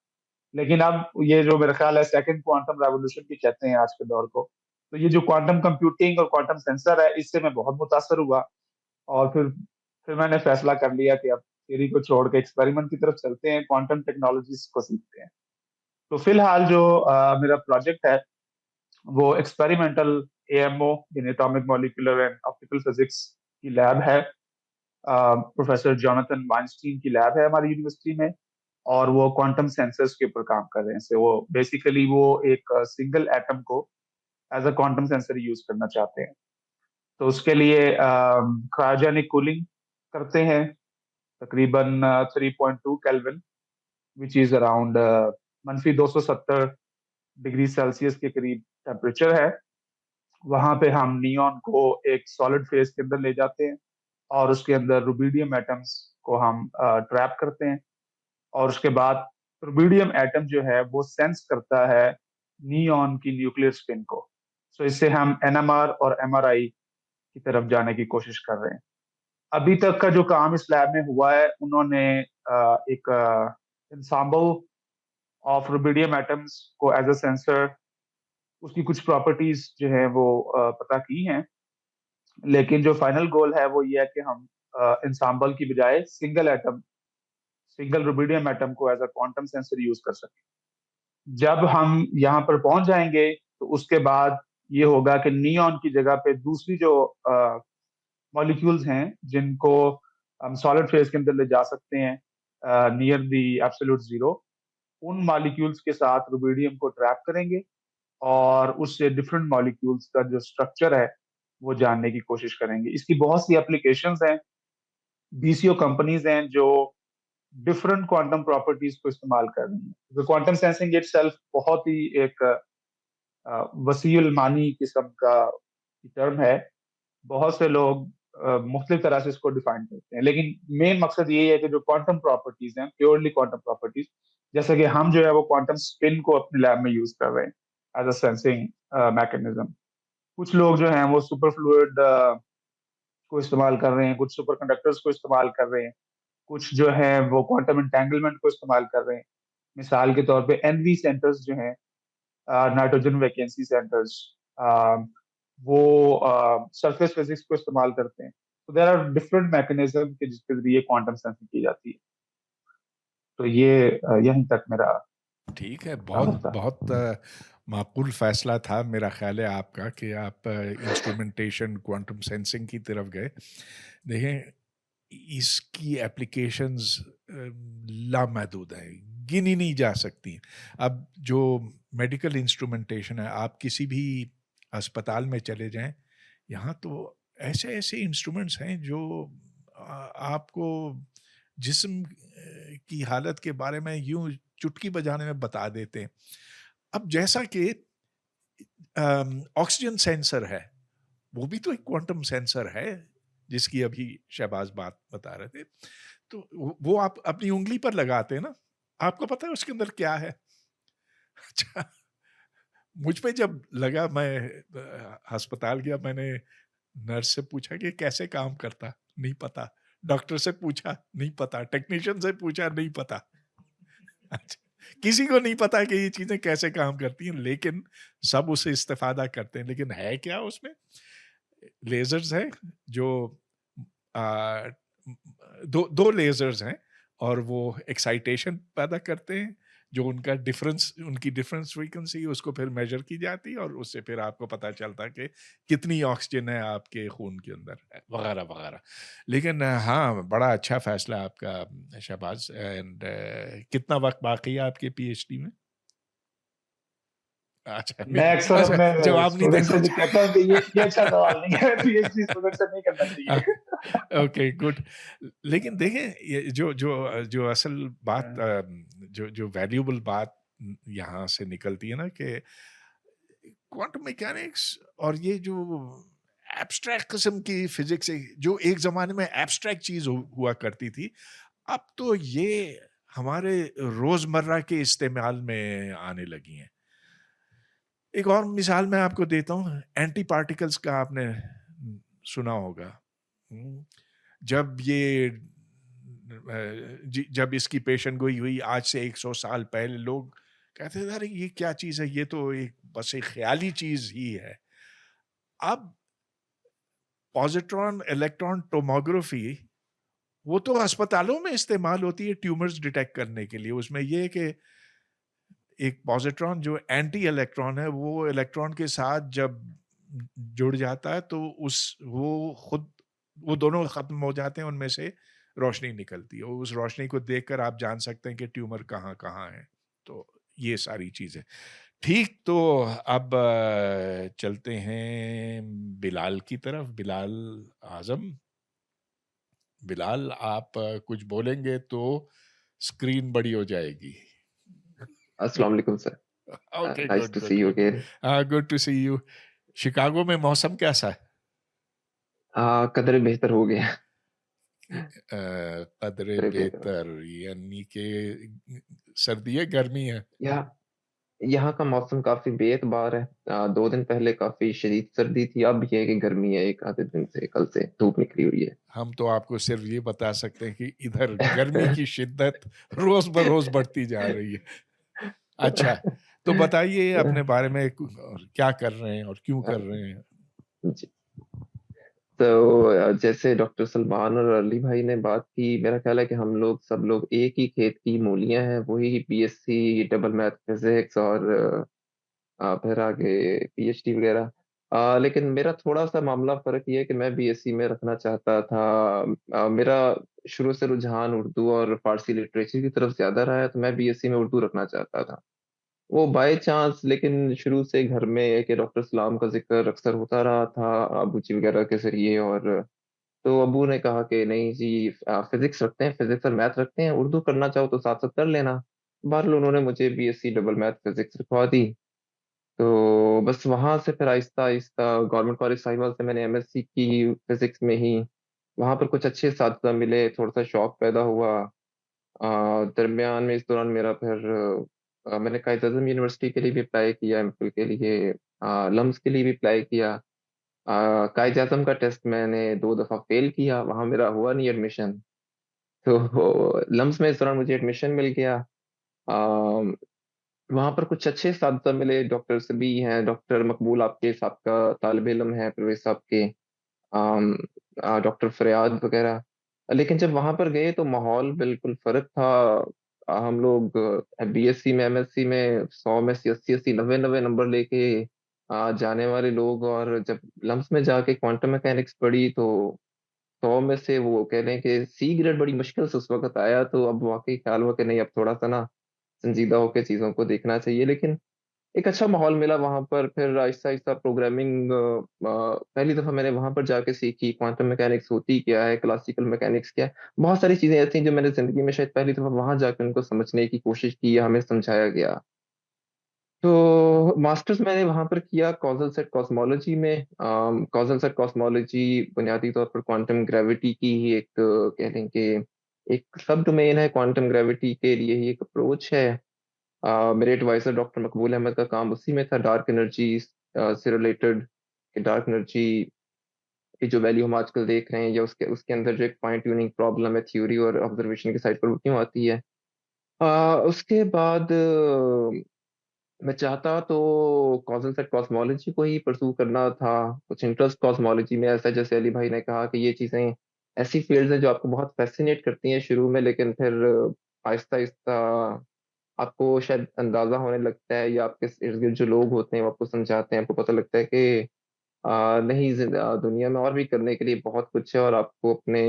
लेकिन अब ये जो मेरा ख़्याल है सेकंड क्वांटम रेवोल्यूशन भी कहते हैं आज के दौर को। तो ये जो क्वांटम कंप्यूटिंग और क्वांटम सेंसर है, इससे मैं बहुत मुतासिर हुआ, और फिर मैंने फैसला कर लिया कि अब थ्योरी को छोड़ के एक्सपेरिमेंट की तरफ चलते हैं, क्वांटम टेक्नोलॉजीज़ को सीखते हैं। तो फिलहाल जो मेरा प्रोजेक्ट है, वो एक्सपेरिमेंटल एएमओ यानी atomic molecular and optical physics की लैब है। प्रोफेसर जोनाथन वाइनस्टीन की लैब है हमारी यूनिवर्सिटी में, और वो क्वांटम सेंसर्स के ऊपर काम कर रहे हैं। वो बेसिकली वो एक सिंगल एटम को as a quantum sensor use करना चाहते हैं। तो उसके लिए क्रायोजेनिक कूलिंग करते हैं, तकरीबन 3.2 kelvin, which is around -270 degree Celsius के करीब टेम्परेचर है। वहां पे हम नियॉन को एक सॉलिड फेज के अंदर ले जाते हैं, और उसके अंदर रुबिडियम एटम्स को हम ट्रैप करते हैं, और उसके बाद रुबिडियम एटम जो है वो सेंस करता है नियॉन की न्यूक्लियर स्पिन को। सो इससे हम एनएमआर और एमआरआई की तरफ जाने की कोशिश कर रहे हैं। अभी तक का जो काम इस लैब में हुआ है, उन्होंने एक ensemble ऑफ रुबिडियम एटम्स को एज अ सेंसर, उसकी कुछ प्रॉपर्टीज जो है वो पता की हैं। लेकिन जो फाइनल गोल है वो ये है कि हम ensemble की बजाय सिंगल रुबिडियम एटम को as a quantum sensor use कर सकें। जब हम यहाँ पर पहुंच जाएंगे तो उसके बाद ये होगा कि नियॉन की जगह पे दूसरी जो मॉलिक्यूल्स हैं, जिनको हम सॉलिड फेज के अंदर ले जा सकते हैं नियर द एब्सोल्यूट जीरो, उन मॉलिक्यूल्स के साथ रुबिडियम को ट्रैप करेंगे, और उससे डिफरेंट मॉलिक्यूल्स का जो स्ट्रक्चर है वो जानने की कोशिश करेंगे। इसकी बहुत सी एप्लीकेशंस हैं। बीसीओ कंपनीज हैं जो डिफरेंट क्वांटम प्रॉपर्टीज को इस्तेमाल कर रही हैं। क्वांटम सेंसिंग इटसेल्फ बहुत ही एक वसीउल मानी किस्म का टर्म है। बहुत से लोग मुख्तलिफ तरह से इसको डिफाइन करते हैं, लेकिन मेन मकसद यही है कि जो क्वांटम प्रॉपर्टीज हैं, प्योरली क्वांटम प्रॉपर्टीज, जैसे कि हम जो है वो क्वांटम स्पिन को अपने लैब में यूज कर रहे हैं एज अ सेंसिंग मैकेनिज्म। कुछ लोग जो हैं वो सुपर फ्लूइड को इस्तेमाल कर रहे हैं, कुछ सुपर कंडक्टर्स को इस्तेमाल कर रहे हैं, कुछ जो है वो क्वांटम एंटेंगलमेंट को इस्तेमाल कर रहे हैं। मिसाल के तौर पे एनवी सेंटर्स जो हैं, नाइट्रोजन वैकेंसी सेंटर्स, वो सरफेस फिजिक्स को इस्तेमाल करते हैं। तो देयर आर डिफरेंट मैकेनिज्म के जिसके जरिए क्वांटम सेंसिंग की जाती है। तो ये यहीं तक मेरा ठीक है, बहुत तारुफ था। बहुत माकूल फ़ैसला था मेरा ख़्याल है आपका कि आप इंस्ट्रूमेंटेशन, क्वांटम सेंसिंग की तरफ गए। देखें, इसकी एप्लीकेशंस लामहदूद हैं, गिनी नहीं जा सकती। अब जो मेडिकल इंस्ट्रूमेंटेशन है, आप किसी भी अस्पताल में चले जाएँ, यहाँ तो ऐसे-ऐसे इंस्ट्रूमेंट्स हैं जो आपको जिस्म की हालत के बारे में यूँ चुटकी बजाने में बता देते हैं। अब जैसा कि ऑक्सीजन सेंसर है, वो भी तो एक क्वांटम सेंसर है, जिसकी अभी शहबाज बात बता रहे थे। तो वो आप अपनी उँगली पर लगाते हैं ना, आपको पता है उसके अंदर क्या है? अच्छा, मुझ पे जब लगा, मैं अस्पताल गया, मैंने नर्स से पूछा कि कैसे काम करता? नहीं पता। डॉक्टर से पूछा, नहीं पता। टेक्नीशियन से पूछा, नहीं पता। अच्छा, किसी को नहीं पता कि ये चीज़ें कैसे काम करती हैं, लेकिन सब उससे इस्तिफ़ादा करते हैं। लेकिन है क्या उसमें? लेज़र्स हैं जो अ, 2 लेज़र्स हैं और वो एक्साइटेशन पैदा करते हैं, जो उनकी डिफरेंस फ्रीक्वेंसी है, उसको फिर मेज़र की जाती है और उससे फिर आपको पता चलता है कि कितनी ऑक्सीजन है आपके खून के अंदर, वगैरह-वगैरह। लेकिन हाँ, बड़ा अच्छा फ़ैसला आपका शहबाज़। एंड कितना वक़्त बाकी है आपके पीएचडी में? अच्छा, मैं नहीं, अक्सर अच्छा, अपने जवाब नहीं स्टूडेंट देना से भी कहता हूँ कि ये अच्छा सवाल नहीं है, पीएचडी स्टूडेंट से नहीं करना हाँ, चाहिए। Okay, good. लेकिन देखें, ये जो असल बात, हाँ, जो वैल्यूएबल बात यहाँ से निकलती है ना, कि क्वांटम मैकेनिक्स और ये जो एब्स्ट्रैक्ट किस्म की फिजिक्स है, जो एक ज़माने में एब्स्ट्रैक्ट चीज़ हुआ करती थी, अब तो ये हमारे रोज़मर्रा के इस्तेमाल में आने लगी हैं। एक और मिसाल मैं आपको देता हूँ, एंटी पार्टिकल्स का आपने सुना होगा। हुँ, जब ये जब इसकी पेशन गोई हुई आज से 100 साल पहले, लोग कहते थे, अरे ये क्या चीज़ है? ये तो एक बस एक ख़याली चीज़ ही है। अब पॉज़िट्रॉन इलेक्ट्रॉन टोमोग्राफी, वो तो अस्पतालों में इस्तेमाल होती है ट्यूमर्स डिटेक्ट करने के लिए। उसमें ये है कि एक पॉजिट्रॉन जो एंटी इलेक्ट्रॉन है, वो इलेक्ट्रॉन के साथ जब जुड़ जाता है तो वो दोनों खत्म हो जाते हैं, उनमें से रोशनी निकलती है। उस रोशनी को देखकर आप जान सकते हैं कि ट्यूमर कहाँ-कहाँ है। तो ये सारी चीज़ें। ठीक, तो अब चलते हैं बिलाल की तरफ, बिलाल आज़म। बिलाल, आप कुछ बोलेंगे तो स्क्रीन बड़ी हो जाएगी। अस्सलाम वालेकुम sir. Okay, nice good, to good, see you good. Again. Good to see you. Chicago में मौसम कैसा है? कदरे बेहतर हो गया। कदरे कदरे बेहतर हो बेहतर, यानी कि सर्दी है, गर्मी है? यहाँ यहाँ का मौसम काफी बेतबार है। 2 दिन पहले काफी शदीद सर्दी थी, अब ये है कि गर्मी है, एक आधे दिन से, कल से धूप निकली हुई हम तो आपको सिर्फ ये बता सकते हैं कि इधर गर्मी की शिद्दत रोज बरोज बढ़ती जा रही है। अच्छा, तो बताइए अपने है। बारे में, और क्या कर रहे हैं और क्यों कर रहे हैं? जी। तो जैसे डॉक्टर सलमान और अली भाई ने बात की, मेरा ख्याल है कि हम लोग सब लोग एक ही खेत की मूलियां हैं, वही बीएससी डबल मैथ फिजिक्स और फिर आगे पीएचडी वगैरह। लेकिन मेरा थोड़ा सा मामला फर्क ये है कि मैं बीएससी में रखना चाहता था। मेरा शुरू से रुझान उर्दू और फारसी लिटरेचर की तरफ ज्यादा रहा है, तो मैं बीएससी में उर्दू रखना चाहता था। वो बाय चांस, लेकिन शुरू से घर में है कि डॉक्टर सलाम का जिक्र अक्सर होता रहा था अबू जी वगैरह के जरिए, और तो अबू ने कहा कि नहीं जी, फिजिक्स रखते हैं, फिजिक्स और मैथ रखते हैं, उर्दू करना चाहो तो साथ साथ कर लेना। बहरहाल उन्होंने मुझे बीएससी डबल मैथ फिजिक्स रखवा दी। तो बस वहां से फिर आहिस्ता आहिस्ता गवर्नमेंट कॉलेज साहिवाल से मैंने एमएससी की फिजिक्स में ही। वहां पर कुछ अच्छे साथी मिले, थोड़ा सा शौक पैदा हुआ। दरमियान में इस दौरान मेरा फिर मैंने कायद अज़म यूनिवर्सिटी के लिए भी अप्लाई किया, एमफिल के लिए, लम्स के लिए भी अप्लाई किया। कायद आज़म का टेस्ट मैंने 2 दफा फेल किया, वहां मेरा हुआ नहीं एडमिशन। तो लम्स में इस दौरान मुझे एडमिशन मिल गया। वहां पर कुछ अच्छे साथी मिले, डॉक्टर सभी हैं, डॉक्टर मकबूल आपके साहब का तालिब इल्म है, परवेज साहब के, डॉक्टर फरियाद वगैरह। लेकिन जब वहां पर गए तो माहौल बिल्कुल फर्क था। हम लोग बीएससी में, एमएससी में 100 में से 80 80 90 90 नंबर लेके जाने वाले लोग, और जब लम्स में जाके क्वांटम मैकेनिक्स पढ़ी तो 100 में से वो कह रहे हैं कि सी ग्रेड बड़ी मुश्किल से उस वक्त आया। तो अब वाकई ख्याल हुआ कि नहीं, अब थोड़ा सा ना संजीदा होकर चीजों को देखना चाहिए। लेकिन एक अच्छा माहौल मिला वहां पर। फिर आहिस्ता आहिस्ता प्रोग्रामिंग पहली दफा मैंने वहां पर जाके सीखी, क्वांटम मैकेनिक्स होती क्या है, क्लासिकल मैकेनिक्स क्या है। बहुत सारी चीजें ऐसी हैं जो मैंने जिंदगी में शायद पहली दफा वहां जाकर उनको समझने की कोशिश की या हमें समझाया गया। तो मास्टर्स मैंने वहां पर किया कॉजल सेट कॉस्मोलॉजी में। कॉजल सेट कॉस्मोलॉजी बुनियादी तौर पर क्वांटम ग्रेविटी की ही एक कह लें कि एक सब डोमेन है, क्वांटम ग्रेविटी के लिए ही एक अप्रोच है। मेरे एडवाइजर डॉक्टर मकबूल अहमद का काम उसी में था, डार्क एनर्जी से रिलेटेड। डार्क एनर्जी की जो वैल्यू हम आजकल देख रहे हैं या उसके उसके अंदर जो एक फाइन ट्यूनिंग प्रॉब्लम है थ्योरी और ऑब्जर्वेशन की साइड पर वो क्यों आती है। उसके बाद मैं चाहता तो कॉजल सेट कॉस्मोलॉजी को ही परसू करना था। कुछ इंटरेस्ट कॉस्मोलॉजी में ऐसा, जैसे अली भाई ने कहा कि ये चीज़ें ऐसी फील्ड्स हैं जो आपको बहुत फैसिनेट करती हैं शुरू में, लेकिन फिर आहिस्ता आहिस्ता आपको शायद अंदाजा होने लगता है या आपके इर्द गिर्द जो लोग होते हैं वो आपको समझाते हैं, आपको पता लगता है कि नहीं, दुनिया में और भी करने के लिए बहुत कुछ है और आपको अपने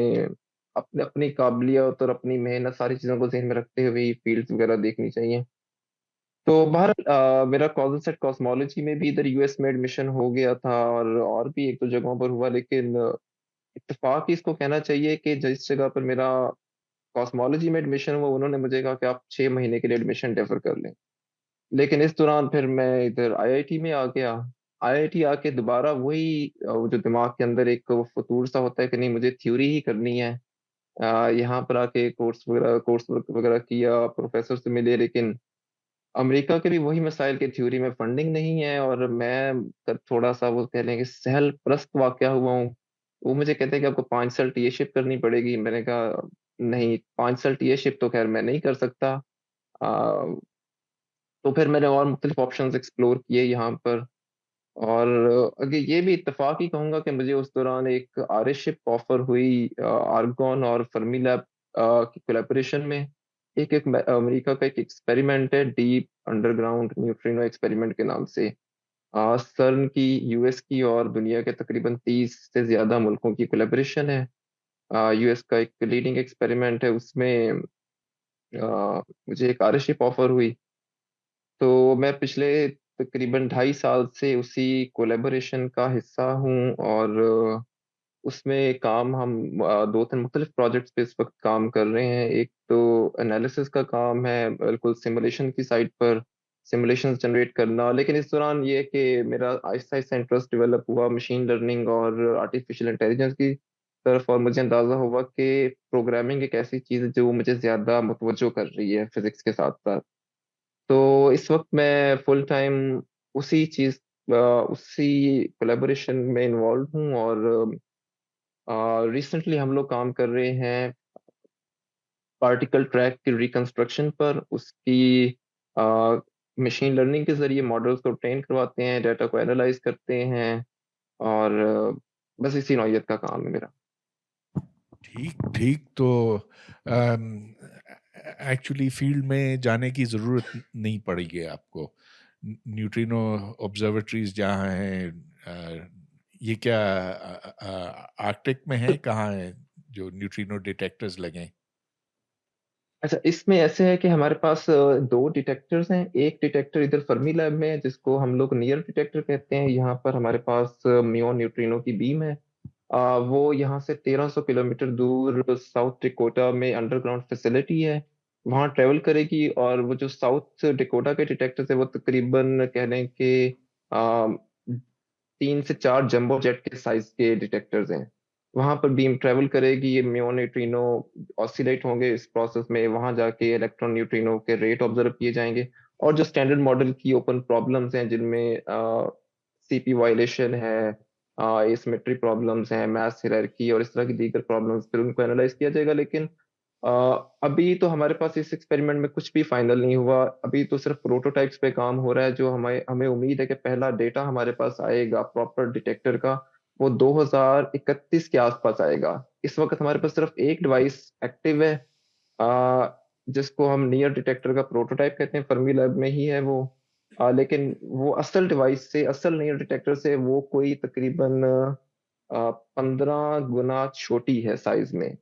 अपने अपनी काबिलियत और अपनी मेहनत सारी चीज़ों को ध्यान में रखते हुए फील्ड्स वगैरह देखनी चाहिए। तो बहरहाल मेरा कॉजल सेट कॉस्मोलॉजी में भी इधर यूएस में एडमिशन हो गया था और भी एक दो जगहों पर हुआ, लेकिन इत्तेफाक ही इसको कहना चाहिए कि जिस जगह पर मेरा कॉस्मोलॉजी में एडमिशन हुआ उन्होंने मुझे कहा कि आप 6 महीने के लिए एडमिशन डेफर कर लें। लेकिन इस दौरान फिर मैं इधर आईआईटी में आ गया। आईआईटी आके दोबारा वही वो जो दिमाग के अंदर एक वो फतूर सा होता है कि नहीं मुझे थ्योरी ही करनी है। यहाँ पर आके कोर्स वर्क वगैरह किया, प्रोफेसर से मिले, लेकिन अमेरिका के भी वही मसाइल की थ्योरी में फंडिंग नहीं है और मैं थोड़ा सा वो कह लें कि सहल प्रस्त वाकया हुआ हूँ। वो मुझे कहते हैं कि आपको 5 साल टीएशिप करनी पड़ेगी। मैंने कहा नहीं, 5 साल टीएशिप तो खैर मैं नहीं कर सकता। आ, तो फिर मैंने और मुख्तलिफ ऑप्शंस एक्सप्लोर किए यहाँ पर। और अगर ये भी इत्तेफाक ही कहूंगा कि मुझे उस दौरान एक आरशिप ऑफर हुई आर्गन और फर्मी लैब की कोलैबोरेशन में। एक अमेरिका का एक एक्सपेरिमेंट है, डीप अंडरग्राउंड न्यूट्रिनो एक्सपेरिमेंट के नाम से। सर्न की, यूएस की और दुनिया के तकरीबन 30 से ज्यादा मुल्कों की कोलैबोरेशन है। यूएस का एक लीडिंग एक्सपेरिमेंट है, उसमें मुझे एक आरशिप ऑफर हुई। तो मैं पिछले तकरीबन 2.5 साल से उसी कोलेबोरेशन का हिस्सा हूँ और उसमें काम हम दो तीन मुख्तलिफ प्रोजेक्ट्स पे इस वक्त काम कर रहे हैं। एक तो एनालिसिस का काम है, बिल्कुल सिमुलेशन की साइड पर सिमुलेशन जनरेट करना। लेकिन इस दौरान ये है कि मेरा आहिस्ता आहिस्ता इंटरेस्ट डेवलप हुआ मशीन लर्निंग और आर्टिफिशियल इंटेलिजेंस की तरफ, और मुझे अंदाजा हुआ कि प्रोग्रामिंग एक ऐसी चीज़ है जो मुझे ज़्यादा मुतवज्जो कर रही है फिजिक्स के साथ साथ। तो इस वक्त मैं फुल टाइम उसी चीज उसी कोलेबोरेशन में इन्वॉल्व हूँ और रिसेंटली हम लोग काम कर रहे हैं पार्टिकल ट्रैक की रिकंस्ट्रक्शन पर। उसकी मशीन लर्निंग के जरिए मॉडल्स को ट्रेन करवाते हैं, डाटा को एनालाइज करते हैं और बस इसी नौयत का काम है मेरा। ठीक ठीक। तो एक्चुअली फील्ड में जाने की ज़रूरत नहीं पड़ेगी आपको। न्यूट्रिनो ऑब्जर्वेटरीज जहाँ हैं, ये क्या आर्कटिक में है, कहाँ है जो न्यूट्रिनो डिटेक्टर्स लगे? अच्छा, इसमें ऐसे है कि हमारे पास दो डिटेक्टर्स हैं। एक डिटेक्टर इधर फर्मी लैब में है जिसको हम लोग नियर डिटेक्टर कहते हैं। यहाँ पर हमारे पास म्योन न्यूट्रिनो की बीम है। वो यहाँ से 1300 किलोमीटर दूर साउथ डिकोटा में अंडरग्राउंड फैसिलिटी है, वहाँ ट्रेवल करेगी। और वो जो साउथ डिकोटा के डिटेक्टर्स है वो तकरीबन कह लें कि 3 से 4 जंबो जेट के साइज के डिटेक्टर्स हैं। वहां पर बीम ट्रेवल करेगी, ये म्योन न्यूट्रिनो ऑसिलेट होंगे इस प्रोसेस में, वहां जाके इलेक्ट्रॉन न्यूट्रिनो के रेट ऑब्जर्व किए जाएंगे। और जो स्टैंडर्ड मॉडल की ओपन प्रॉब्लम्स हैं जिनमें सीपी वायलेशन है, एसिमेट्री प्रॉब्लम्स हैं, मैथ हायरार्की और इस तरह की दीगर प्रॉब्लम्स, फिर उनको एनालाइज किया जाएगा। लेकिन अ, अभी तो हमारे पास इस एक्सपेरिमेंट में कुछ भी फाइनल नहीं हुआ। अभी तो सिर्फ प्रोटोटाइप्स पे काम हो रहा है। जो हमें हमें उम्मीद है कि पहला डेटा हमारे पास आएगा प्रॉपर डिटेक्टर का, वो 2031 के आसपास आएगा। इस वक्त हमारे पास सिर्फ एक डिवाइस एक्टिव है, अ, जिसको हम नियर डिटेक्टर का प्रोटोटाइप कहते हैं, फर्मी लैब में ही है वो। लेकिन वो असल डिवाइस से, असल नियर डिटेक्टर से वो कोई तकरीबन 15 गुना छोटी है साइज में।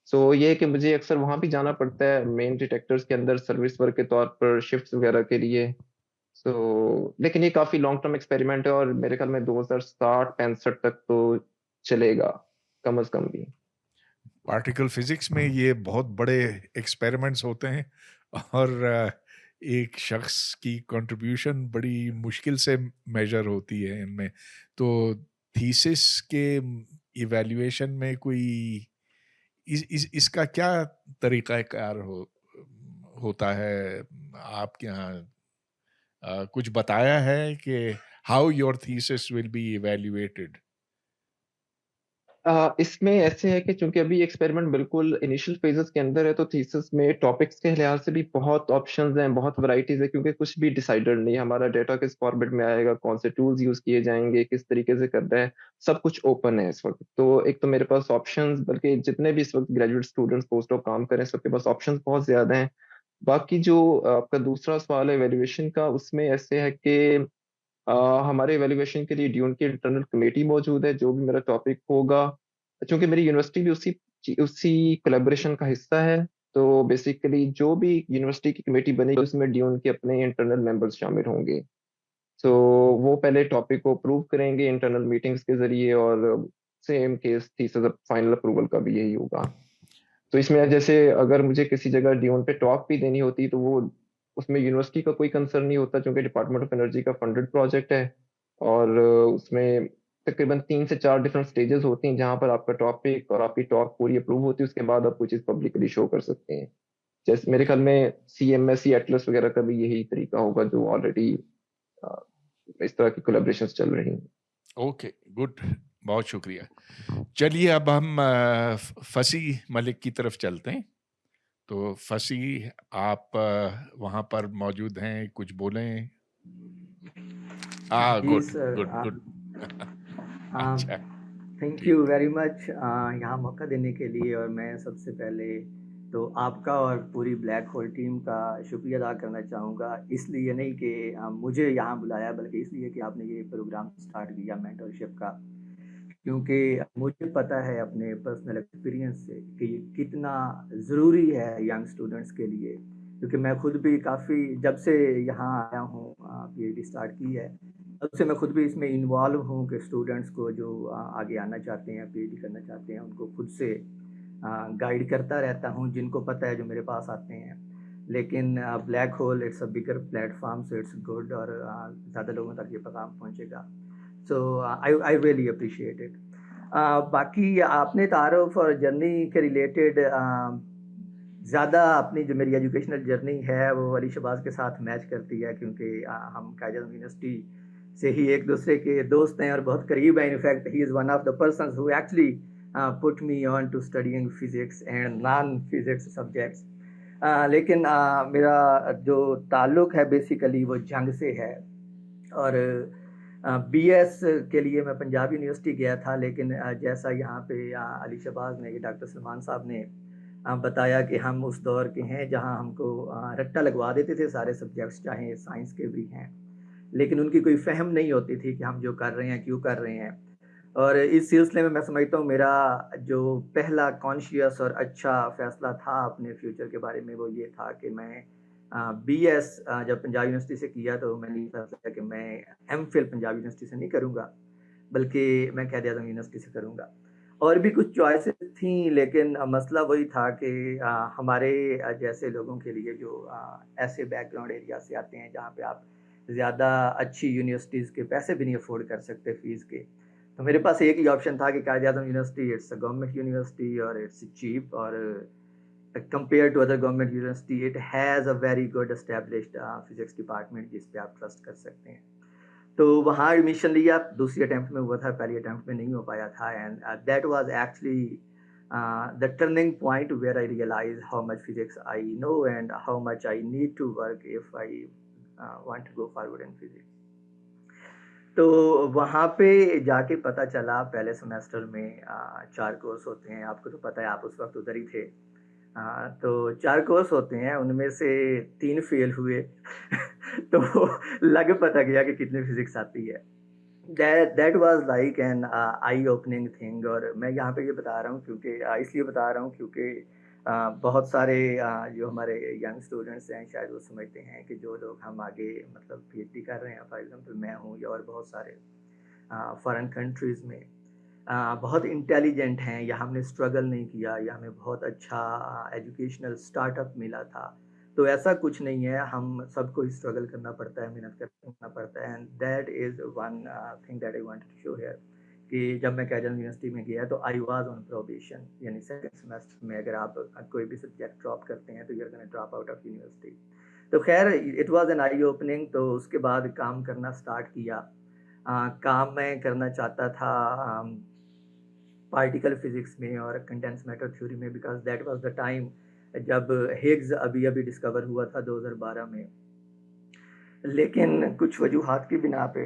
सो ये है कि मुझे अक्सर वहां भी जाना पड़ता है मेन डिटेक्टर्स के अंदर सर्विस वर्क के तौर पर, शिफ्ट्स वगैरह के लिए। लेकिन ये काफी लॉन्ग टर्म एक्सपेरिमेंट है और मेरे ख्याल में 2060-65 तक तो चलेगा, कम अज कम भी। पार्टिकल फिजिक्स में ये बहुत बड़े एक्सपेरिमेंट्स होते हैं और एक शख्स की कंट्रीब्यूशन बड़ी मुश्किल से मेजर होती है इनमें। तो थीसिस के इवैल्यूएशन में कोई इस इसका क्या तरीक़ाकार होता है आपके यहाँ? कुछ बताया है कि how your thesis will be evaluated? इसमें ऐसे है कि चूँकि अभी एक्सपेरिमेंट बिल्कुल इनिशियल फेजेस के अंदर है, तो थीसिस में टॉपिक्स के लिहाज से भी बहुत ऑप्शंस हैं, बहुत वैराइटीज़ है, क्योंकि कुछ भी डिसाइडेड नहीं है। हमारा डेटा किस फॉर्मेट में आएगा, कौन से टूल्स यूज़ किए जाएँगे, किस तरीके से करना है, सब कुछ ओपन है इस वक़्त। तो एक तो मेरे पास ऑप्शंस, बल्कि जितने भी इस वक़्त ग्रेजुएट स्टूडेंट्स पोस्ट डॉक काम कर रहे हैं, सबके पास ऑप्शंस बहुत ज़्यादा हैं। बाकी जो आपका दूसरा सवाल है वैल्यूएशन का, उसमें ऐसे है कि अ, हमारे इवैल्यूएशन के लिए ड्यून की इंटरनल कमेटी मौजूद है, जो भी मेरा टॉपिक होगा, चूँकि मेरी यूनिवर्सिटी भी उसी कोलैबोरेशन का हिस्सा है, तो बेसिकली जो भी यूनिवर्सिटी की कमेटी बनेगी, उसमें ड्यून के अपने इंटरनल मेंबर्स शामिल होंगे। तो वो पहले टॉपिक को अप्रूव करेंगे इंटरनल मीटिंग्स के ज़रिए, और same case thesis final approval का भी यही होगा। तो इसमें जैसे अगर मुझे किसी जगह ड्यून पे टॉक भी देनी होती, तो वो उसमें यूनिवर्सिटी का कोई कंसर्न नहीं होता, क्योंकि डिपार्टमेंट ऑफ एनर्जी का फंडेड प्रोजेक्ट है, और उसमें तकरीबन 3 से 4 डिफरेंट स्टेजेस होती हैं, जहाँ पर आपका टॉपिक और आपकी टॉक पूरी अप्रूव होती है, उसके बाद आप कोई चीज़ पब्लिकली शो कर सकते हैं। जैसे मेरे ख्याल में सीएमएस या एटलस वगैरह का भी यही तरीका होगा, जो ऑलरेडी अ, इस तरह की कोलैबोरेशंस चल रही हैं। ओके, गुड, बहुत शुक्रिया। चलिए अब हम फसी मलिक की तरफ चलते हैं। तो फसी, आप वहाँ पर मौजूद हैं, कुछ बोलें? जी गुड, सर, गुड, गुड। अच्छा, थैंक ठीक यू है। वेरी मच यहाँ मौका देने के लिए। और मैं सबसे पहले तो आपका और पूरी ब्लैक होल टीम का शुक्रिया अदा करना चाहूँगा, इसलिए नहीं कि मुझे यहाँ बुलाया, बल्कि इसलिए कि आपने ये प्रोग्राम स्टार्ट किया मेंटरशिप का। क्योंकि मुझे पता है अपने पर्सनल एक्सपीरियंस से कि ये कितना ज़रूरी है यंग स्टूडेंट्स के लिए। क्योंकि मैं खुद भी काफ़ी जब से यहाँ आया हूँ, पीएचडी स्टार्ट की है, तब से मैं खुद भी इसमें इन्वॉल्व हूँ कि स्टूडेंट्स को जो आगे आना चाहते हैं, पीएचडी करना चाहते हैं, उनको खुद से गाइड करता रहता हूँ, जिनको पता है जो मेरे पास आते हैं। लेकिन black hole it's a bigger platform, so it's good, और ज़्यादा लोगों तक ये पैगाम पहुँचेगा। सो आई रियली अप्रिशिएट इट। बाकी आपने तारुफ और जर्नी के रिलेटेड ज़्यादा अपनी जो मेरी एजुकेशनल जर्नी है वो अली शहबाज के साथ मैच करती है, क्योंकि हम कायद यूनिवर्सिटी से ही एक दूसरे के दोस्त हैं और बहुत करीब हैं। In fact he is one of the persons who actually put me on to studying physics and non physics subjects. लेकिन मेरा जो ताल्लुक है बेसिकली वो जंग से है। और बीएस के लिए मैं पंजाब यूनिवर्सिटी गया था, लेकिन जैसा यहाँ पे अली शहबाज ने, डॉक्टर सलमान साहब ने बताया कि हम उस दौर के हैं जहाँ हमको रट्टा लगवा देते थे सारे सब्जेक्ट्स, चाहे साइंस के भी हैं, लेकिन उनकी कोई फ़हम नहीं होती थी कि हम जो कर रहे हैं, क्यों कर रहे हैं। और इस सिलसिले में मैं समझता हूँ मेरा जो पहला कॉन्शियस और अच्छा फ़ैसला था अपने फ्यूचर के बारे में, वो ये था कि मैं बीएस जब पंजाब यूनिवर्सिटी से किया, तो मैंने ये फैसला किया कि मैं एमफिल पंजाब यूनिवर्सिटी से नहीं करूँगा, बल्कि मैं कायद-ए-आज़म यूनिवर्सिटी से करूँगा। और भी कुछ चॉइसेस थी, लेकिन मसला वही था कि हमारे जैसे लोगों के लिए जो ऐसे बैकग्राउंड एरिया से आते हैं, जहाँ पे आप ज़्यादा अच्छी यूनिवर्सिटीज़ के पैसे भी नहीं अफ़ोर्ड कर सकते फ़ीस के। तो मेरे पास एक ही ऑप्शन था कि Quaid-e-Azam university it's a government university और इट्स चीप, और compare to other government university it has a very good established physics department, जिस पे आप ट्रस्ट कर सकते हैं। तो वहाँ एडमिशन लिया, दूसरी अटेम्प्ट में हुआ था, पहली अटेम्प्ट में नहीं हो पाया था। And that was actually the turning point where I realize how much physics I know and how much I need to work if I want to go forward in physics. तो वहाँ पे जाके पता चला, पहले सेमेस्टर में 4 course होते हैं, आपको तो पता है, आप उस वक़्त उधर ही थे। तो 4 कोर्स होते हैं, उनमें से 3 फ़ेल हुए। तो लग पता गया कि कितनी फ़िज़िक्स आती है। That was like an eye opening thing. और मैं यहाँ पे ये बता रहा हूँ क्योंकि इसलिए बता रहा हूँ क्योंकि बहुत सारे जो हमारे यंग स्टूडेंट्स हैं, शायद वो समझते हैं कि जो लोग हम आगे मतलब पीएचडी कर रहे हैं, फॉर एग्ज़ाम्पल मैं हूँ, या और बहुत सारे फ़ॉरेन कंट्रीज़ में बहुत इंटेलिजेंट हैं, या हमने स्ट्रगल नहीं किया, या हमें बहुत अच्छा एजुकेशनल स्टार्टअप मिला था, तो ऐसा कुछ नहीं है, हम सबको स्ट्रगल करना पड़ता है, मेहनत करना पड़ता है, and that is one thing that I wanted to show here कि जब मैं कैजल यूनिवर्सिटी में गया तो आई वाज़ ऑन प्रोबेशन, यानी सेकंड सेमेस्टर में अगर आप कोई भी सब्जेक्ट ड्रॉप करते हैं तो you are gonna drop out of university. तो खैर it was an eye opening, तो उसके बाद काम करना स्टार्ट किया। काम मैं करना चाहता था पार्टिकल फिजिक्स में और कंडेंस मैटर थ्योरी में, because that was the time जब हिग्स अभी अभी डिस्कवर हुआ था 2012 में। लेकिन कुछ वजूहात की बिना पे,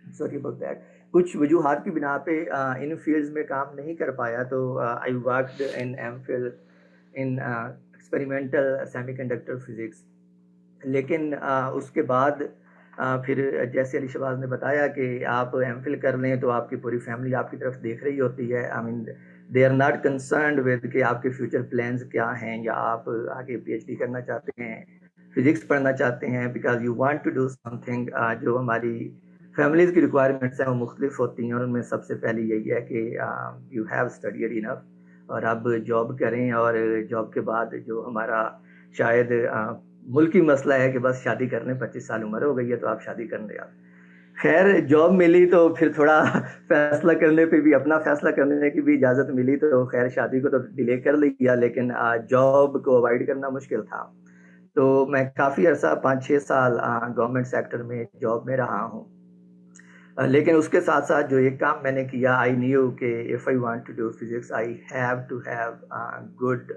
सॉरी अबाउट दैट, कुछ वजूहात की बिना पे इन फील्ड्स में काम नहीं कर पाया, तो I worked in MPhil in experimental semiconductor physics. लेकिन उसके बाद फिर जैसे अली शहबाज ने बताया कि आप एमफिल कर लें तो आपकी पूरी फैमिली आपकी तरफ देख रही होती है। I mean they are not concerned with कि आपके फ्यूचर प्लान्स क्या हैं, या आप आगे पीएचडी करना चाहते हैं, फिजिक्स पढ़ना चाहते हैं, because you want to do something. जो हमारी फैमिलीज़ की रिक्वायरमेंट्स हैं वो मुख्तलिफ होती हैं, और उनमें सबसे पहली यही है कि यू हैव स्टडीड इनफ और अब जॉब करें, और जॉब के बाद जो हमारा शायद मुल्की मसला है कि बस शादी करने 25 साल उम्र हो गई है तो आप शादी करने आप। खैर जॉब मिली तो फिर थोड़ा फैसला करने पे भी, अपना फैसला करने की भी इजाज़त मिली, तो खैर शादी को तो डिले कर लिया, लेकिन जॉब को अवॉइड करना मुश्किल था। तो मैं काफ़ी अर्सा 5-6 साल गवर्नमेंट सेक्टर में जॉब में रहा हूँ। लेकिन उसके साथ-साथ जो एक काम मैंने किया, आई न्यू कि if I want to do physics I have to have good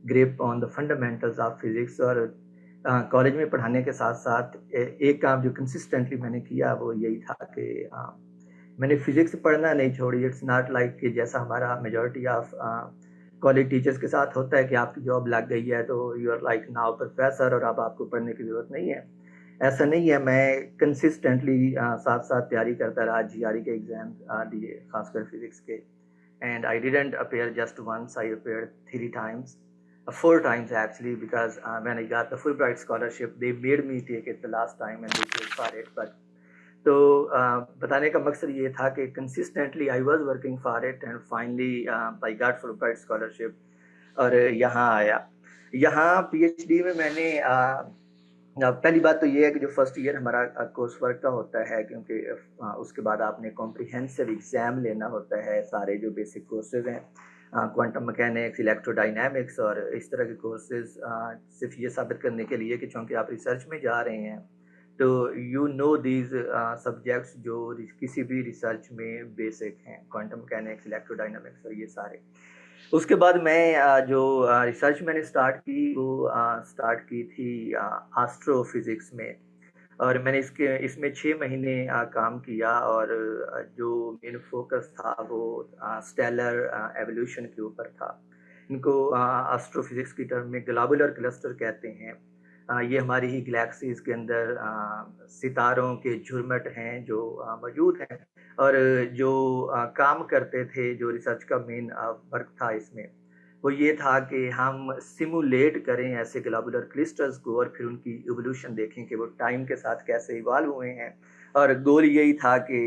grip on the fundamentals of physics. और कॉलेज में पढ़ाने के साथ-साथ एक काम जो कंसिस्टेंटली मैंने किया वो यही था कि मैंने फिजिक्स पढ़ना नहीं छोड़ी। इट्स नॉट लाइक कि जैसा हमारा मेजॉरिटी ऑफ कॉलेज टीचर्स के साथ होता है कि आपकी जॉब लग गई है तो you are like now professor और अब आपको पढ़ने की ज़रूरत नहीं है। ऐसा नहीं है, मैं कंसिस्टेंटली साथ-साथ तैयारी करता रहा, जीआरई के एग्ज़ाम दिए, खासकर फिज़िक्स के। And I didn't appear just once, I appeared 3 times, 4 times actually, because when I got the Fulbright scholarship, they made me take it the last time and they paid for it. But तो बताने का मकसद ये था कि consistently I was working for it, and finally I got Fulbright scholarship और यहाँ आया। यहाँ पीएचडी में मैंने पहली बात तो ये है कि जो फर्स्ट ईयर हमारा कोर्स वर्क का होता है, क्योंकि उसके बाद आपने कॉम्प्रिहेंसिव एग्ज़ाम लेना होता है, सारे जो बेसिक कोर्सेज हैं, क्वांटम मैकेनिक्स, इलेक्ट्रोडायनामिक्स और इस तरह के कोर्सेज, सिर्फ ये साबित करने के लिए कि चूँकि आप रिसर्च में जा रहे हैं तो यू नो दीज सब्जेक्ट्स जो किसी भी रिसर्च में बेसिक हैं, क्वांटम मैकेनिक्स, इलेक्ट्रोडायनामिक्स और ये सारे। उसके बाद मैं जो रिसर्च मैंने स्टार्ट की वो स्टार्ट की थी एस्ट्रोफिज़िक्स में, और मैंने इसमें 6 महीने काम किया, और जो मेन फ़ोकस था वो स्टेलर एवोल्यूशन के ऊपर था। इनको एस्ट्रोफिज़िक्स की टर्म में ग्लोबुलर क्लस्टर कहते हैं। ये हमारी ही गैलेक्सीज़ के अंदर सितारों के झुरमुट हैं जो मौजूद हैं, और जो काम करते थे, जो रिसर्च का मेन वर्क था इसमें, वो ये था कि हम सिमुलेट करें ऐसे ग्लोबुलर क्लस्टर्स को और फिर उनकी इवोल्यूशन देखें कि वो टाइम के साथ कैसे इवॉल्व हुए हैं। और गोल यही था कि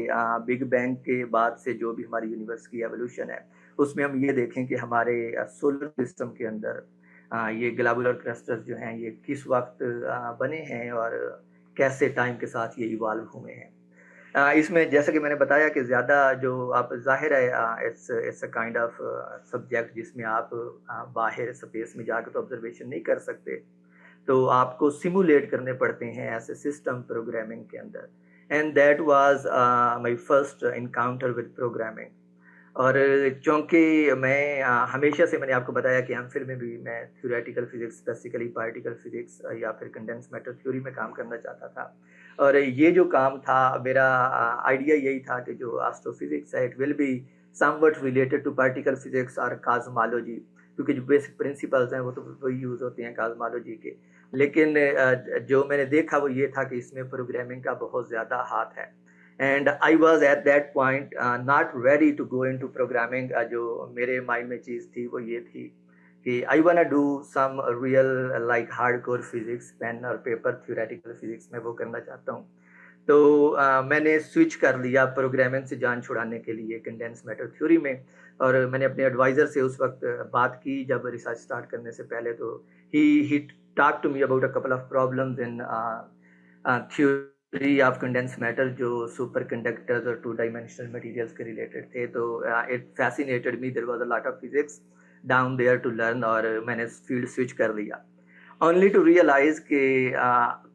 बिग बैंग के बाद से जो भी हमारी यूनिवर्स की एवोल्यूशन है, उसमें हम ये देखें कि हमारे सोलर सिस्टम के अंदर ये ग्लोबुलर क्लस्टर्स जो हैं ये किस वक़्त बने हैं और कैसे टाइम के साथ ये इवॉल्व हुए हैं। इसमें जैसा कि मैंने बताया कि ज़्यादा जो आप ज़ाहिर है it's a kind of subject जिसमें आप बाहर स्पेस में जाकर तो ऑब्जर्वेशन नहीं कर सकते, तो आपको सिमुलेट करने पड़ते हैं ऐसे सिस्टम प्रोग्रामिंग के अंदर, and that was my first encounter with programming. और चूँकि मैं हमेशा से, मैंने आपको बताया कि एमफिल में भी मैं theoretical physics, specifically particle physics या फिर कंडेंस्ड मैटर थ्योरी में काम करना चाहता था। और ये जो काम था मेरा, आइडिया यही था कि जो एस्ट्रोफिज़िक्स है it will be somewhat related to particle physics और कॉस्मोलॉजी, क्योंकि जो बेसिक प्रिंसिपल्स हैं वो तो वही यूज़ होते हैं कॉस्मोलॉजी के। लेकिन जो मैंने देखा वो ये था कि इसमें प्रोग्रामिंग का बहुत ज़्यादा हाथ है, and I was at that point not ready to go into programming. जो मेरे माइंड में चीज़ थी वो ये थी कि I want to do some real like hardcore physics, pen और पेपर थ्योरेटिकल फिजिक्स में वो करना चाहता हूँ। तो मैंने स्विच कर लिया प्रोग्रामिंग से जान छुड़ाने के लिए कंडेंस मैटर थ्योरी में, और मैंने अपने एडवाइज़र से उस वक़्त बात की जब रिसर्च स्टार्ट करने से पहले, तो he talked to me about a couple of problems in theory of condensed matter जो सुपर कंडक्टर्स और टू डायमेंशनल मटेरियल्स के रिलेटेड थे। तो it fascinated me, there was a lot of physics down there to learn, और मैंने field switch कर लिया। Only to realise कि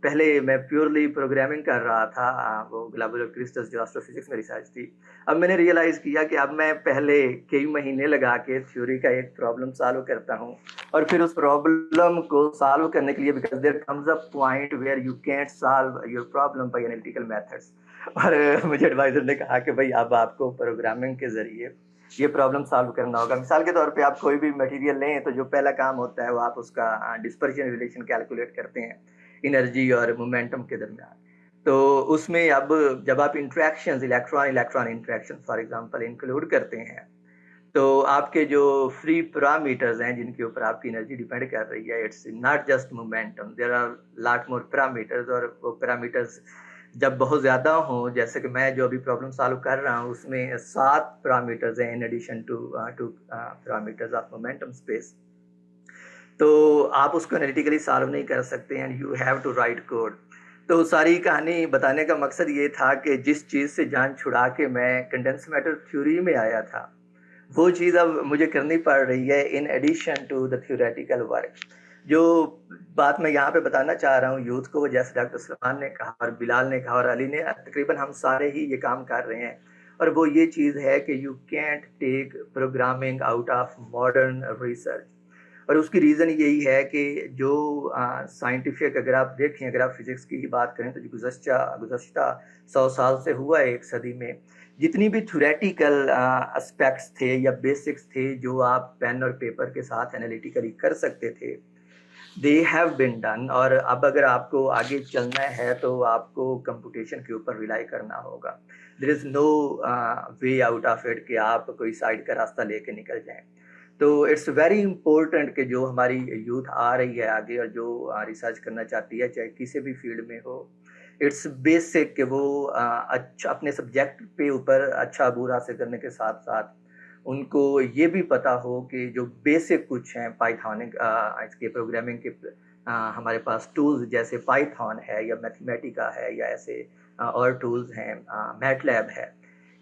पहले मैं प्योरली प्रोग्रामिंग कर रहा था, वो ग्लोबुलर क्रिस्टल्स जो एस्ट्रोफिज़िक्स में रिसर्च थी। अब मैंने रियलाइज़ किया कि अब मैं पहले कई महीने लगा के थ्योरी का एक प्रॉब्लम सॉल्व करता हूँ, और फिर उस प्रॉब्लम को सॉल्व करने के लिए, because there comes a point where you can't solve your problem by analytical methods. और मुझे एडवाइज़र ने कहा कि भई अब आपको प्रोग्रामिंग के ज़रिए ये प्रॉब्लम सॉल्व करना होगा। मिसाल के तौर पे आप कोई भी मटेरियल लें, तो जो पहला काम होता है वो आप उसका डिस्पर्शन रिलेशन कैलकुलेट करते हैं, एनर्जी और मोमेंटम के दरमियान। तो उसमें अब जब आप interactions, electron electron interaction for example include करते हैं, तो आपके जो फ्री पैरामीटर्स हैं जिनके ऊपर आपकी एनर्जी डिपेंड कर रही है, it's not just momentum, there are lot more parameters, और वो पैरामीटर्स जब बहुत ज़्यादा हों, जैसे कि मैं जो अभी प्रॉब्लम सॉल्व कर रहा हूँ उसमें 7 पैरामीटर्स हैं in addition to parameters of momentum space. तो आप उसको एनालिटिकली सॉल्व नहीं कर सकते and you have to write code. तो सारी कहानी बताने का मकसद ये था कि जिस चीज़ से जान छुड़ा के मैं कंडेंस मैटर थ्योरी में आया था, वो चीज़ अब मुझे करनी पड़ रही है in addition to the theoretical work. जो बात मैं यहाँ पे बताना चाह रहा हूँ यूथ को, वो जैसे डॉक्टर सलमान ने कहा और बिलाल ने कहा और अली ने, तकरीबन हम सारे ही ये काम कर रहे हैं, और वो ये चीज़ है कि you can't take programming out of modern research. और उसकी रीज़न यही है कि जो साइंटिफिक, अगर आप देखें, अगर आप फिज़िक्स की ही बात करें, तो जो गुज़श्ता 100 साल से हुआ है, एक सदी में, जितनी भी थ्योरेटिकल एस्पेक्ट्स थे या बेसिक्स थे जो आप पेन और पेपर के साथ एनालिटिकली कर सकते थे, दे हैव बीन डन। और अब अगर आपको आगे चलना है तो आपको कंप्यूटेशन के ऊपर रिलाई करना होगा। There is no way out of it कि आप कोई साइड का रास्ता लेके निकल जाएँ। तो इट्स वेरी इम्पोर्टेंट कि जो हमारी यूथ आ रही है आगे और जो रिसर्च करना चाहती है, चाहे किसी भी फील्ड में हो, इट्स बेसिक कि वो अच्छा अपने सब्जेक्ट पे ऊपर अच्छा अबूर हासिल करने के साथ-साथ उनको ये भी पता हो कि जो बेसिक कुछ हैं पाइथॉनिक इसके प्रोग्रामिंग के हमारे पास टूल्स जैसे पाइथॉन है या मैथमेटिका है या ऐसे और टूल्स हैं, मैटलैब है।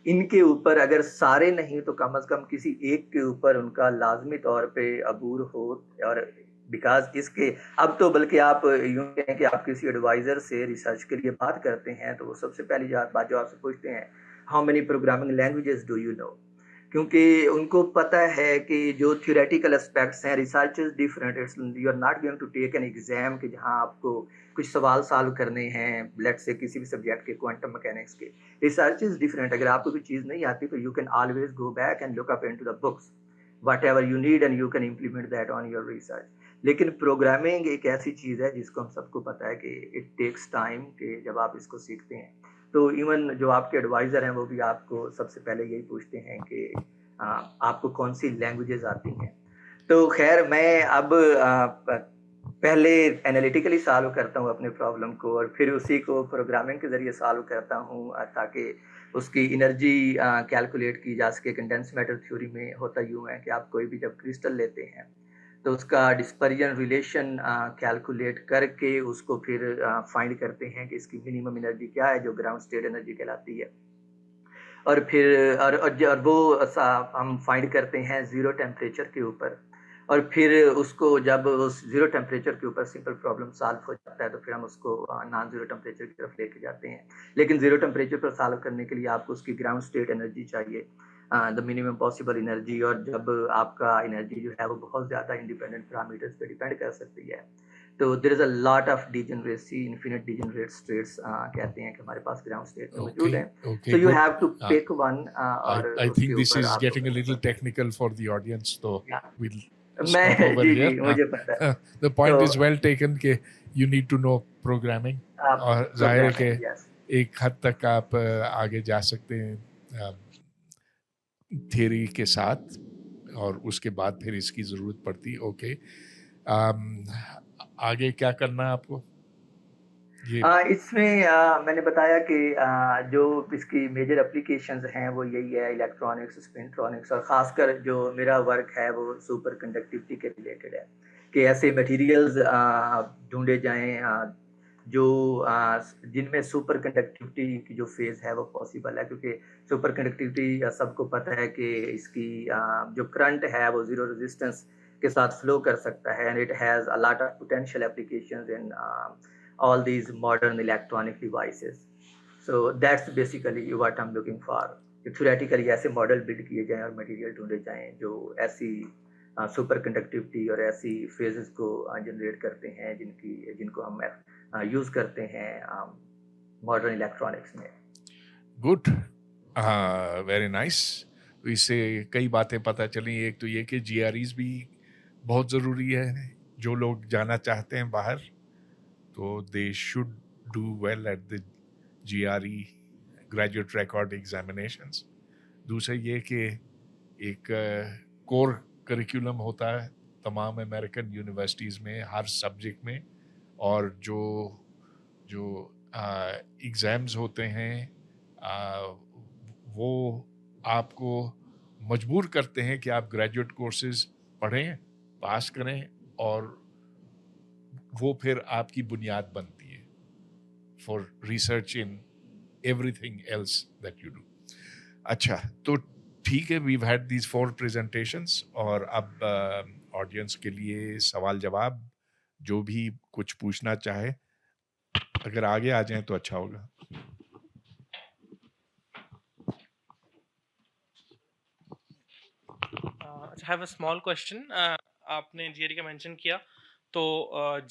इनके ऊपर अगर सारे नहीं तो कम से कम किसी एक के ऊपर उनका लाज़मी तौर पे अबूर हो। और बिकॉज़ इसके अब तो बल्कि आप यूँ कहें कि आप किसी एडवाइज़र से रिसर्च के लिए बात करते हैं, तो वो सबसे पहली बात जो आपसे पूछते हैं, how many programming languages do you know? क्योंकि उनको पता है कि जो थ्योरेटिकल एस्पेक्ट्स हैं, research is different, it's you are not going to take an exam कि जहाँ आपको कुछ सवाल सॉल्व करने हैं, लेट्स से किसी भी सब्जेक्ट के, क्वांटम मैकेनिक्स के। रिसर्च इज़ डिफरेंट, अगर आपको कोई चीज़ नहीं आती तो you can always go back and look up into the books, whatever you need and you can implement that on your research. लेकिन प्रोग्रामिंग एक ऐसी चीज़ है जिसको हम सबको पता है कि इट टेक्स टाइम, कि जब आप इसको सीखते हैं, तो इवन जो आपके एडवाइज़र हैं वो भी आपको सबसे पहले यही पूछते हैं कि आपको कौन-सी लैंग्वेजेज़ आती हैं। तो ख़ैर मैं अब पहले एनालिटिकली सॉल्व करता हूँ अपने प्रॉब्लम को, और फिर उसी को प्रोग्रामिंग के ज़रिए सॉल्व करता हूँ, ताकि उसकी एनर्जी कैलकुलेट की जा सके। कंडेंस मैटर थ्योरी में होता यूँ है कि आप कोई भी जब क्रिस्टल लेते हैं, तो उसका डिस्पर्जन रिलेशन कैलकुलेट करके उसको फिर फाइंड करते हैं कि इसकी मिनिमम एनर्जी क्या है, जो ग्राउंड स्टेट एनर्जी कहलाती है। और फिर और वो हम फाइंड करते हैं ज़ीरो टेम्परेचर के ऊपर, और फिर उसको जब उस ज़ीरो टेम्परेचर के ऊपर सिंपल प्रॉब्लम सॉल्व हो जाता है, तो फिर हम उसको नॉन ज़ीरो टेम्परेचर की तरफ लेके जाते हैं। लेकिन ज़ीरो टेम्परेचर पर सॉल्व करने के लिए आपको उसकी ग्राउंड स्टेट एनर्जी चाहिए, द मिनिमम पॉसिबल एनर्जी, और जब आपका एनर्जी जो है वो बहुत ज़्यादा इंडिपेंडेंट पैरामीटर्स पे डिपेंड कर सकती है, तो there is a lot of degeneracy, infinite degenerate states कहते हैं कि हमारे पास ग्राउंड स्टेट में मौजूद हैं। Okay, So you good. have to pick one और I उसके think this ऊपर is आपको getting a करना little पड़ता है। technical for the audience, so या we'll मैं stop over जी, here. जी, मुझे पता है। The point तो is well taken कि you need to know programming, आप और जाहिर है कि प्रोग्रामिंग, यस। एक हद तक आप आगे जा सकते हैं थियरी के साथ, और उसके बाद फिर इसकी ज़रूरत पड़ती। ओके, आगे क्या करना है आपको? ये इसमें मैंने बताया कि जो इसकी मेजर एप्लीकेशंस हैं वो यही है, इलेक्ट्रॉनिक्स, स्पिनट्रॉनिक्स, और ख़ासकर जो मेरा वर्क है वो सुपर कंडक्टिविटी के रिलेटेड है कि ऐसे मटेरियल्स ढूंढे जाएं जो जिनमें सुपर कंडक्टिविटी की जो फेज़ है वो पॉसिबल है, क्योंकि सुपर कंडक्टिविटी सबको पता है कि इसकी जो करंट है वो ज़ीरो रेजिस्टेंस के साथ फ्लो कर सकता है, and it has a lot of potential applications in all these modern electronic devices. So that's basically what I'm looking for. कि theoretically ऐसे मॉडल बिल्ड किए जाएं और मटेरियल ढूंढे जाएं जो ऐसी सुपर कंडक्टिविटी और ऐसी फेजेस को जनरेट करते हैं जिनको हम यूज़ करते हैं मॉडर्न इलेक्ट्रॉनिक्स में। Good, very nice. तो इससे कई बातें पता चली। एक तो ये कि GREs भी बहुत ज़रूरी है। जो लोग जाना चाहते हैं बाहर तो they should do well at the GRE graduate record examinations. दूसरा ये कि एक कोर करिकुलम होता है तमाम अमेरिकन यूनिवर्सिटीज़ में हर सब्जेक्ट में, और जो एग्ज़ाम्स होते हैं वो आपको मजबूर करते हैं कि आप ग्रेजुएट कोर्सेज पढ़ें, पास करें, और वो फिर आपकी बुनियाद बनती है for research in everything else that you do. अच्छा, तो ठीक है, वीव हैड दीज 4 प्रेजेंटेशंस, और अब ऑडियंस के लिए सवाल जवाब, जो भी कुछ पूछना चाहे अगर आगे आ जाएं तो अच्छा होगा। I have a small question. आपने GRE का मेंशन किया, तो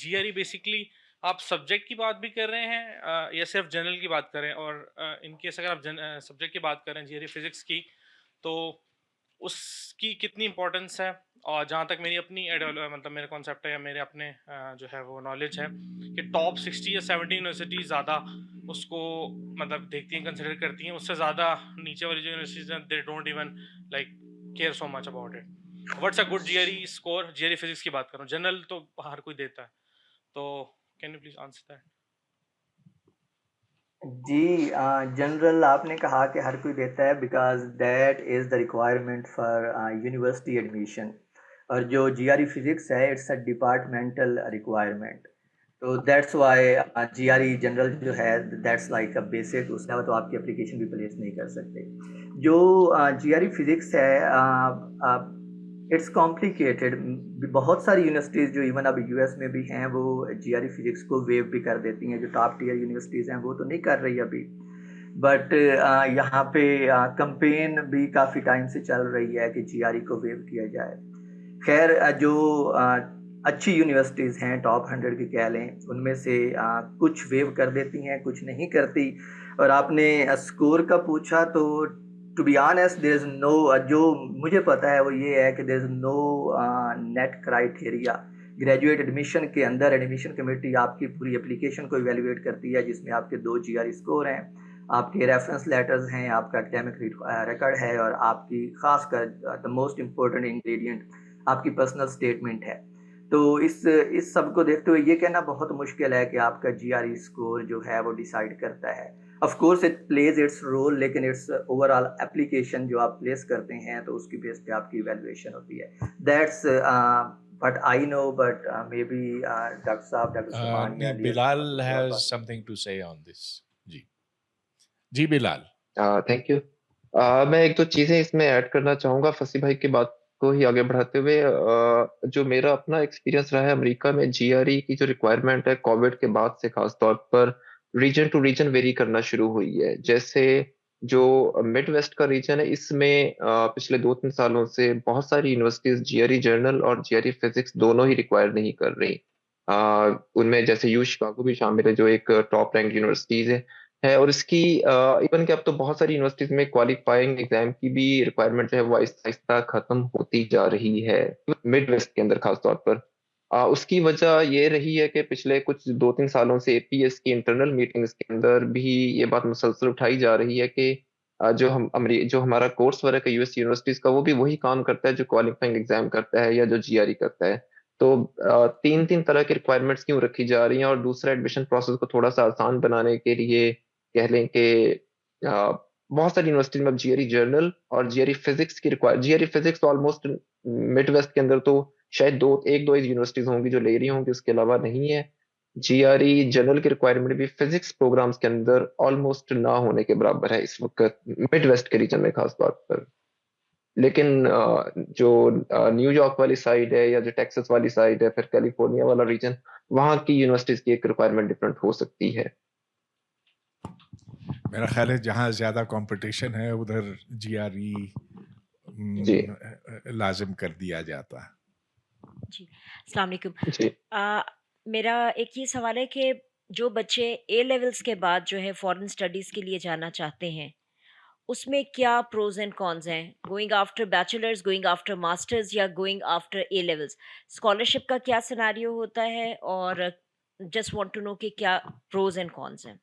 GRE बेसिकली आप सब्जेक्ट की बात भी कर रहे हैं या सिर्फ जनरल की बात कर रहे हैं? और इन केस अगर आप सब्जेक्ट की बात कर रहे हैं GRE फिजिक्स की, तो उसकी कितनी इंपॉर्टेंस है? और जहाँ तक मेरी अपनी मतलब मेरा कॉन्सेप्ट है या मेरे अपने जो है वो नॉलेज है कि टॉप 60 या 70 यूनिवर्सिटीज़ ज़्यादा उसको मतलब देखती हैं, कंसिडर करती हैं। उससे ज़्यादा नीचे वाली जो यूनिवर्सिटीज़ हैं, they don't even like care so much about it. What's a good GRE score? GRE physics की बात कर रहा हूँ, जनरल तो हर कोई देता है, तो can you please answer that? जी, जनरल आपने कहा कि हर कोई देता है because that is the requirement for university admission, और जो GRE फिजिक्स है इट्स अ डिपार्टमेंटल रिक्वायरमेंट, तो दैट्स वाई GRE जनरल जो है दैट्स लाइक अ बेसिक, उसके अलावा तो आपकी एप्लीकेशन भी प्लेस नहीं कर सकते। जो GRE फिजिक्स है इट्स कॉम्प्लिकेटेड। बहुत सारी यूनिवर्सिटीज़ जो इवन अब US में भी हैं वो GRE फिजिक्स को वेव भी कर देती हैं, जो टॉप टियर यूनिवर्सिटीज़ हैं वो तो नहीं कर रही अभी, बट यहाँ पे कंपेन भी काफ़ी टाइम से चल रही है कि GRE को वेव किया जाए। खैर जो अच्छी यूनिवर्सिटीज़ हैं, टॉप 100 की कह लें, उनमें से कुछ वेव कर देती हैं, कुछ नहीं करती। और आपने स्कोर का पूछा, तो to be honest there is no, जो मुझे पता है वो ये है कि there is no net criteria. Graduate admission के अंदर एडमिशन कमेटी आपकी पूरी एप्लीकेशन को इवेल्युएट करती है, जिसमें आपके 2 GRE स्कोर हैं, आपके रेफरेंस लेटर्स हैं, आपका एकेडमिक रिकॉर्ड है, और आपकी खासकर द मोस्ट इम्पोर्टेंट इंग्रेडिएंट आपकी पर्सनल स्टेटमेंट है। तो इस सब को देखते हुए ये कहना बहुत मुश्किल है कि आपका GRE स्कोर जो है वो डिसाइड करता है। Of course it plays its role, लेकिन इट्स ओवरऑल एप्लीकेशन जो आप प्लेस करते हैं तो उसकी बेस पे आपकी इवैल्यूएशन होती है। That's what I know, but maybe doctor साहब, डॉक्टर सुभान या Bilal has something to say on this. जी बिलाल। Thank you. मैं एक दो चीजें इसमें ऐड करना चाहूंगा फसी भाई की बात को ही आगे बढ़ाते हुए। जो मेरा अपना एक्सपीरियंस रहा है अमेरिका में, GRE की जो रिक्वायरमेंट है कोविड के बाद से खास तौर पर रीजन टू रीजन वेरी करना शुरू हुई है। जैसे जो मिड वेस्ट का रीजन है, इसमें पिछले 2-3 सालों से बहुत सारी यूनिवर्सिटीज GRE जर्नल और GRE फिजिक्स दोनों ही रिक्वायर नहीं कर रही। उनमें जैसे यू शिकागो भी शामिल है, जो एक टॉप रैंक यूनिवर्सिटीज है। और इसकी इवन कि अब तो बहुत सारी यूनिवर्सिटीज में क्वालिफाइंग एग्जाम की भी रिक्वायरमेंट जो है वो आहिस्ता आहिस्ता खत्म होती जा रही है, मिड वेस्ट के अंदर खास तौर पर। उसकी वजह ये रही है कि पिछले कुछ 2-3 सालों से APS की इंटरनल मीटिंग्स के अंदर भी ये बात मुसलसल उठाई जा रही है कि जो हमारा कोर्स वर्क है US यूनिवर्सिटीज का, वो भी वही काम करता है जो क्वालिफाइंग एग्जाम करता है या जो GRE करता है। तो 3-3 तरह की रिक्वायरमेंट्स क्यों रखी जा रही हैं? और दूसरा एडमिशन प्रोसेस को थोड़ा-सा आसान बनाने के लिए कह लें कि बहुत सारी यूनिवर्सिटीज़ में अब जीआरई जर्नल और जीआरई फिज़िक्स की GRE physics almost Midwest के अंदर तो शायद 2 1-2 ही यूनिवर्सिटीज़ होंगी जो ले रही होंगी, उसके अलावा नहीं है। जीआरई जर्नल की रिक्वायरमेंट भी फिज़िक्स प्रोग्राम्स के अंदर ऑलमोस्ट ना होने के बराबर है इस वक़्त मिड वेस्ट के रीजन में खास तौर पर। लेकिन जो न्यूयॉर्क वाली साइड है या जो टेक्सास वाली साइड है, फिर कैलिफोर्निया वाला रीजन, वहाँ की यूनिवर्सिटीज़ की एक रिक्वायरमेंट डिफरेंट हो सकती है। मेरा ख्याल है जहाँ ज़्यादा कंपटीशन है उधर जीआरई जी। लाजिम कर दिया जाता है। जी, अस्सलाम वालेकुम। जी। मेरा एक ये सवाल है कि जो बच्चे ए लेवल्स के बाद जो है फॉरेन स्टडीज़ के लिए जाना चाहते हैं, उसमें क्या प्रोज़ एंड कॉन्स हैं? Going after bachelors, going after masters या going after A levels? Scholarship का क्या सिनेरियो होता है? और जस्ट वांट टू नो कि क्या प्रोज़ एंड कॉन्स हैं?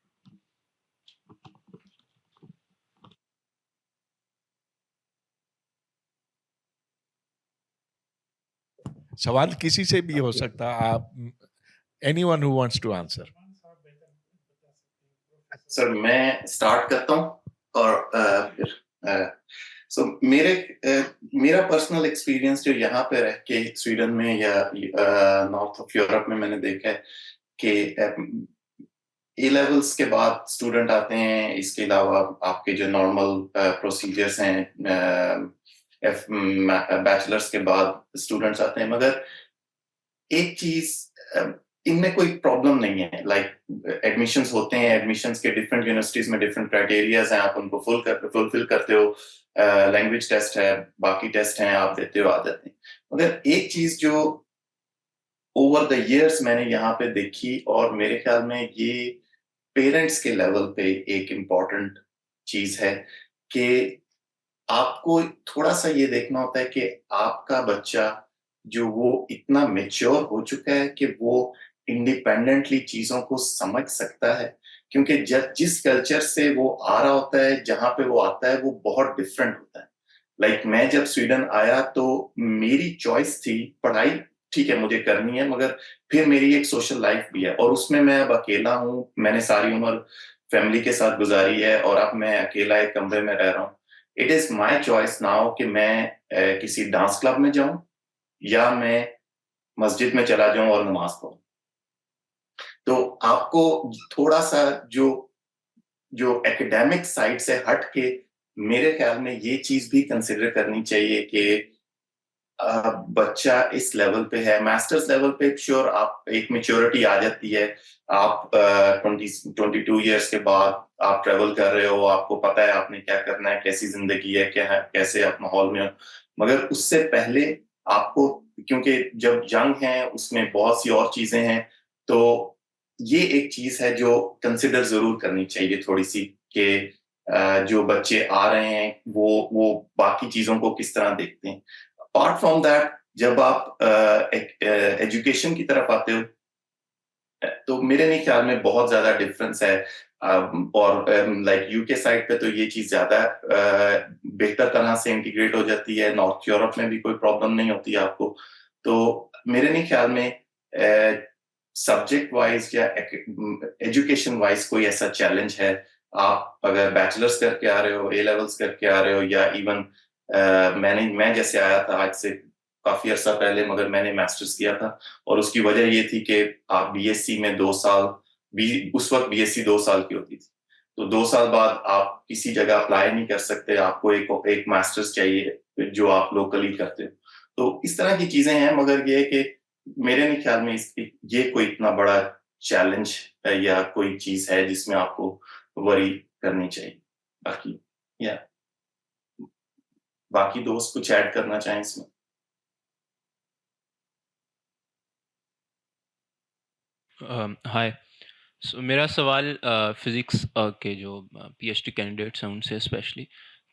सवाल किसी से भी हो सकता है, आप anyone who wants to answer. Sir मैं स्टार्ट करता हूँ और फिर सो मेरा पर्सनल एक्सपीरियंस जो यहाँ पे रह के स्वीडन में या नॉर्थ ऑफ यूरोप में मैंने देखा है कि ए लेवल्स के बाद स्टूडेंट आते हैं, इसके अलावा आपके जो नॉर्मल प्रोसीजर्स हैं, बैचलर्स के बाद स्टूडेंट्स आते हैं, मगर एक चीज इनमें कोई प्रॉब्लम नहीं है। लाइक एडमिशंस होते हैं, एडमिशंस के डिफरेंट यूनिवर्सिटीज में डिफरेंट क्राइटेरियाज हैं, आप उनको फुलफिल करते हो, लैंग्वेज टेस्ट है, बाकी टेस्ट हैं, आप देते हो, आ जाते हैं। मगर एक चीज जो ओवर द इयर्स मैंने यहाँ पे देखी और मेरे ख्याल में ये पेरेंट्स के लेवल पे एक इम्पॉर्टेंट चीज है कि आपको थोड़ा-सा ये देखना होता है कि आपका बच्चा जो वो इतना मैच्योर हो चुका है कि वो इंडिपेंडेंटली चीज़ों को समझ सकता है। क्योंकि जिस कल्चर से वो आ रहा होता है, जहाँ पे वो आता है, वो बहुत डिफरेंट होता है। लाइक मैं जब स्वीडन आया तो मेरी चॉइस थी, पढ़ाई ठीक है मुझे करनी है, मगर फिर मेरी एक सोशल लाइफ भी है और उसमें मैं अब अकेला हूँ। मैंने सारी उम्र फैमिली के साथ गुज़ारी है और अब मैं अकेला एक कमरे में रह रहा हूँ। It is my choice now कि मैं किसी डांस क्लब में जाऊँ या मैं मस्जिद में चला जाऊँ और नमाज़ पढ़ूँ। तो आपको थोड़ा-सा जो जो एकेडमिक साइड से हट के मेरे ख्याल में ये चीज़ भी कंसिडर करनी चाहिए कि बच्चा इस लेवल पे है, मास्टर्स लेवल पे श्योर आप एक मैच्योरिटी आ जाती है। आप 22 इयर्स के बाद आप ट्रैवल कर रहे हो, आपको पता है आपने क्या करना है, कैसी ज़िंदगी है, क्या है, कैसे आप माहौल में हो। मगर उससे पहले आपको, क्योंकि जब यंग हैं उसमें बहुत सी और चीज़ें हैं, तो ये एक चीज़ है जो कंसिडर ज़रूर करनी चाहिए थोड़ी-सी कि जो बच्चे आ रहे हैं वो बाकी चीज़ों को किस तरह देखते हैं। अपार्ट फ्रॉम दैट जब आप एजुकेशन की तरफ आते हो तो मेरे नहीं ख्याल में बहुत ज्यादा डिफरेंस है। और लाइक यूके साइड पे तो ये चीज ज्यादा बेहतर तरह से इंटीग्रेट हो जाती है, नॉर्थ यूरोप में भी कोई प्रॉब्लम नहीं होती आपको। तो मेरे नहीं ख्याल में सब्जेक्ट वाइज या एजुकेशन वाइज कोई ऐसा चैलेंज है। आप अगर बैचलर्स करके आ रहे हो, ए लेवल्स करके आ रहे हो, या इवन मैं जैसे आया था आज से काफी अर्सा पहले, मगर मैंने मास्टर्स किया था और उसकी वजह ये थी कि आप बीएससी में 2 साल, उस वक्त बीएससी 2 साल की होती थी। तो 2 साल बाद आप किसी जगह अप्लाई नहीं कर सकते, आपको एक मास्टर्स चाहिए जो आप लोकली करते हो। तो इस तरह की चीजें हैं, मगर ये है कि मेरे नहीं ख्याल में ये कोई इतना बड़ा चैलेंज है या कोई चीज है जिसमें आपको वरी करनी चाहिए। बाकी या बाकी दोस्त कुछ ऐड करना चाहें इसमें? हाय। सो मेरा सवाल फिज़िक्स के जो पीएचडी कैंडिडेट्स हैं उनसे स्पेशली।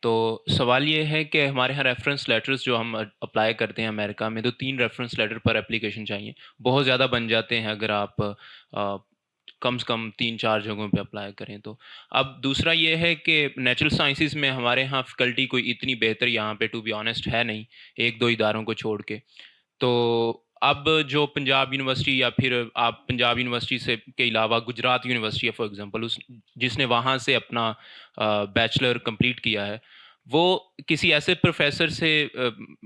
तो सवाल ये है कि हमारे यहाँ रेफ़रेंस लेटर्स जो हम अप्लाई करते हैं अमेरिका में, तो 3 रेफ़रेंस लेटर पर एप्लीकेशन चाहिए। बहुत ज़्यादा बन जाते हैं अगर आप कम से कम 3-4 जगहों पे अप्लाई करें तो। अब दूसरा ये है कि नेचुरल साइंसेज़ में हमारे यहाँ फ़ैकल्टी कोई इतनी बेहतर यहाँ पे टू बी ऑनेस्ट है नहीं, 1-2 इदारों को छोड़ के। तो अब जो पंजाब यूनिवर्सिटी या फिर आप पंजाब यूनिवर्सिटी से के अलावा गुजरात यूनिवर्सिटी है फॉर एग्जांपल, उस जिसने वहाँ से अपना बैचलर कंप्लीट किया है, वो किसी ऐसे प्रोफेसर से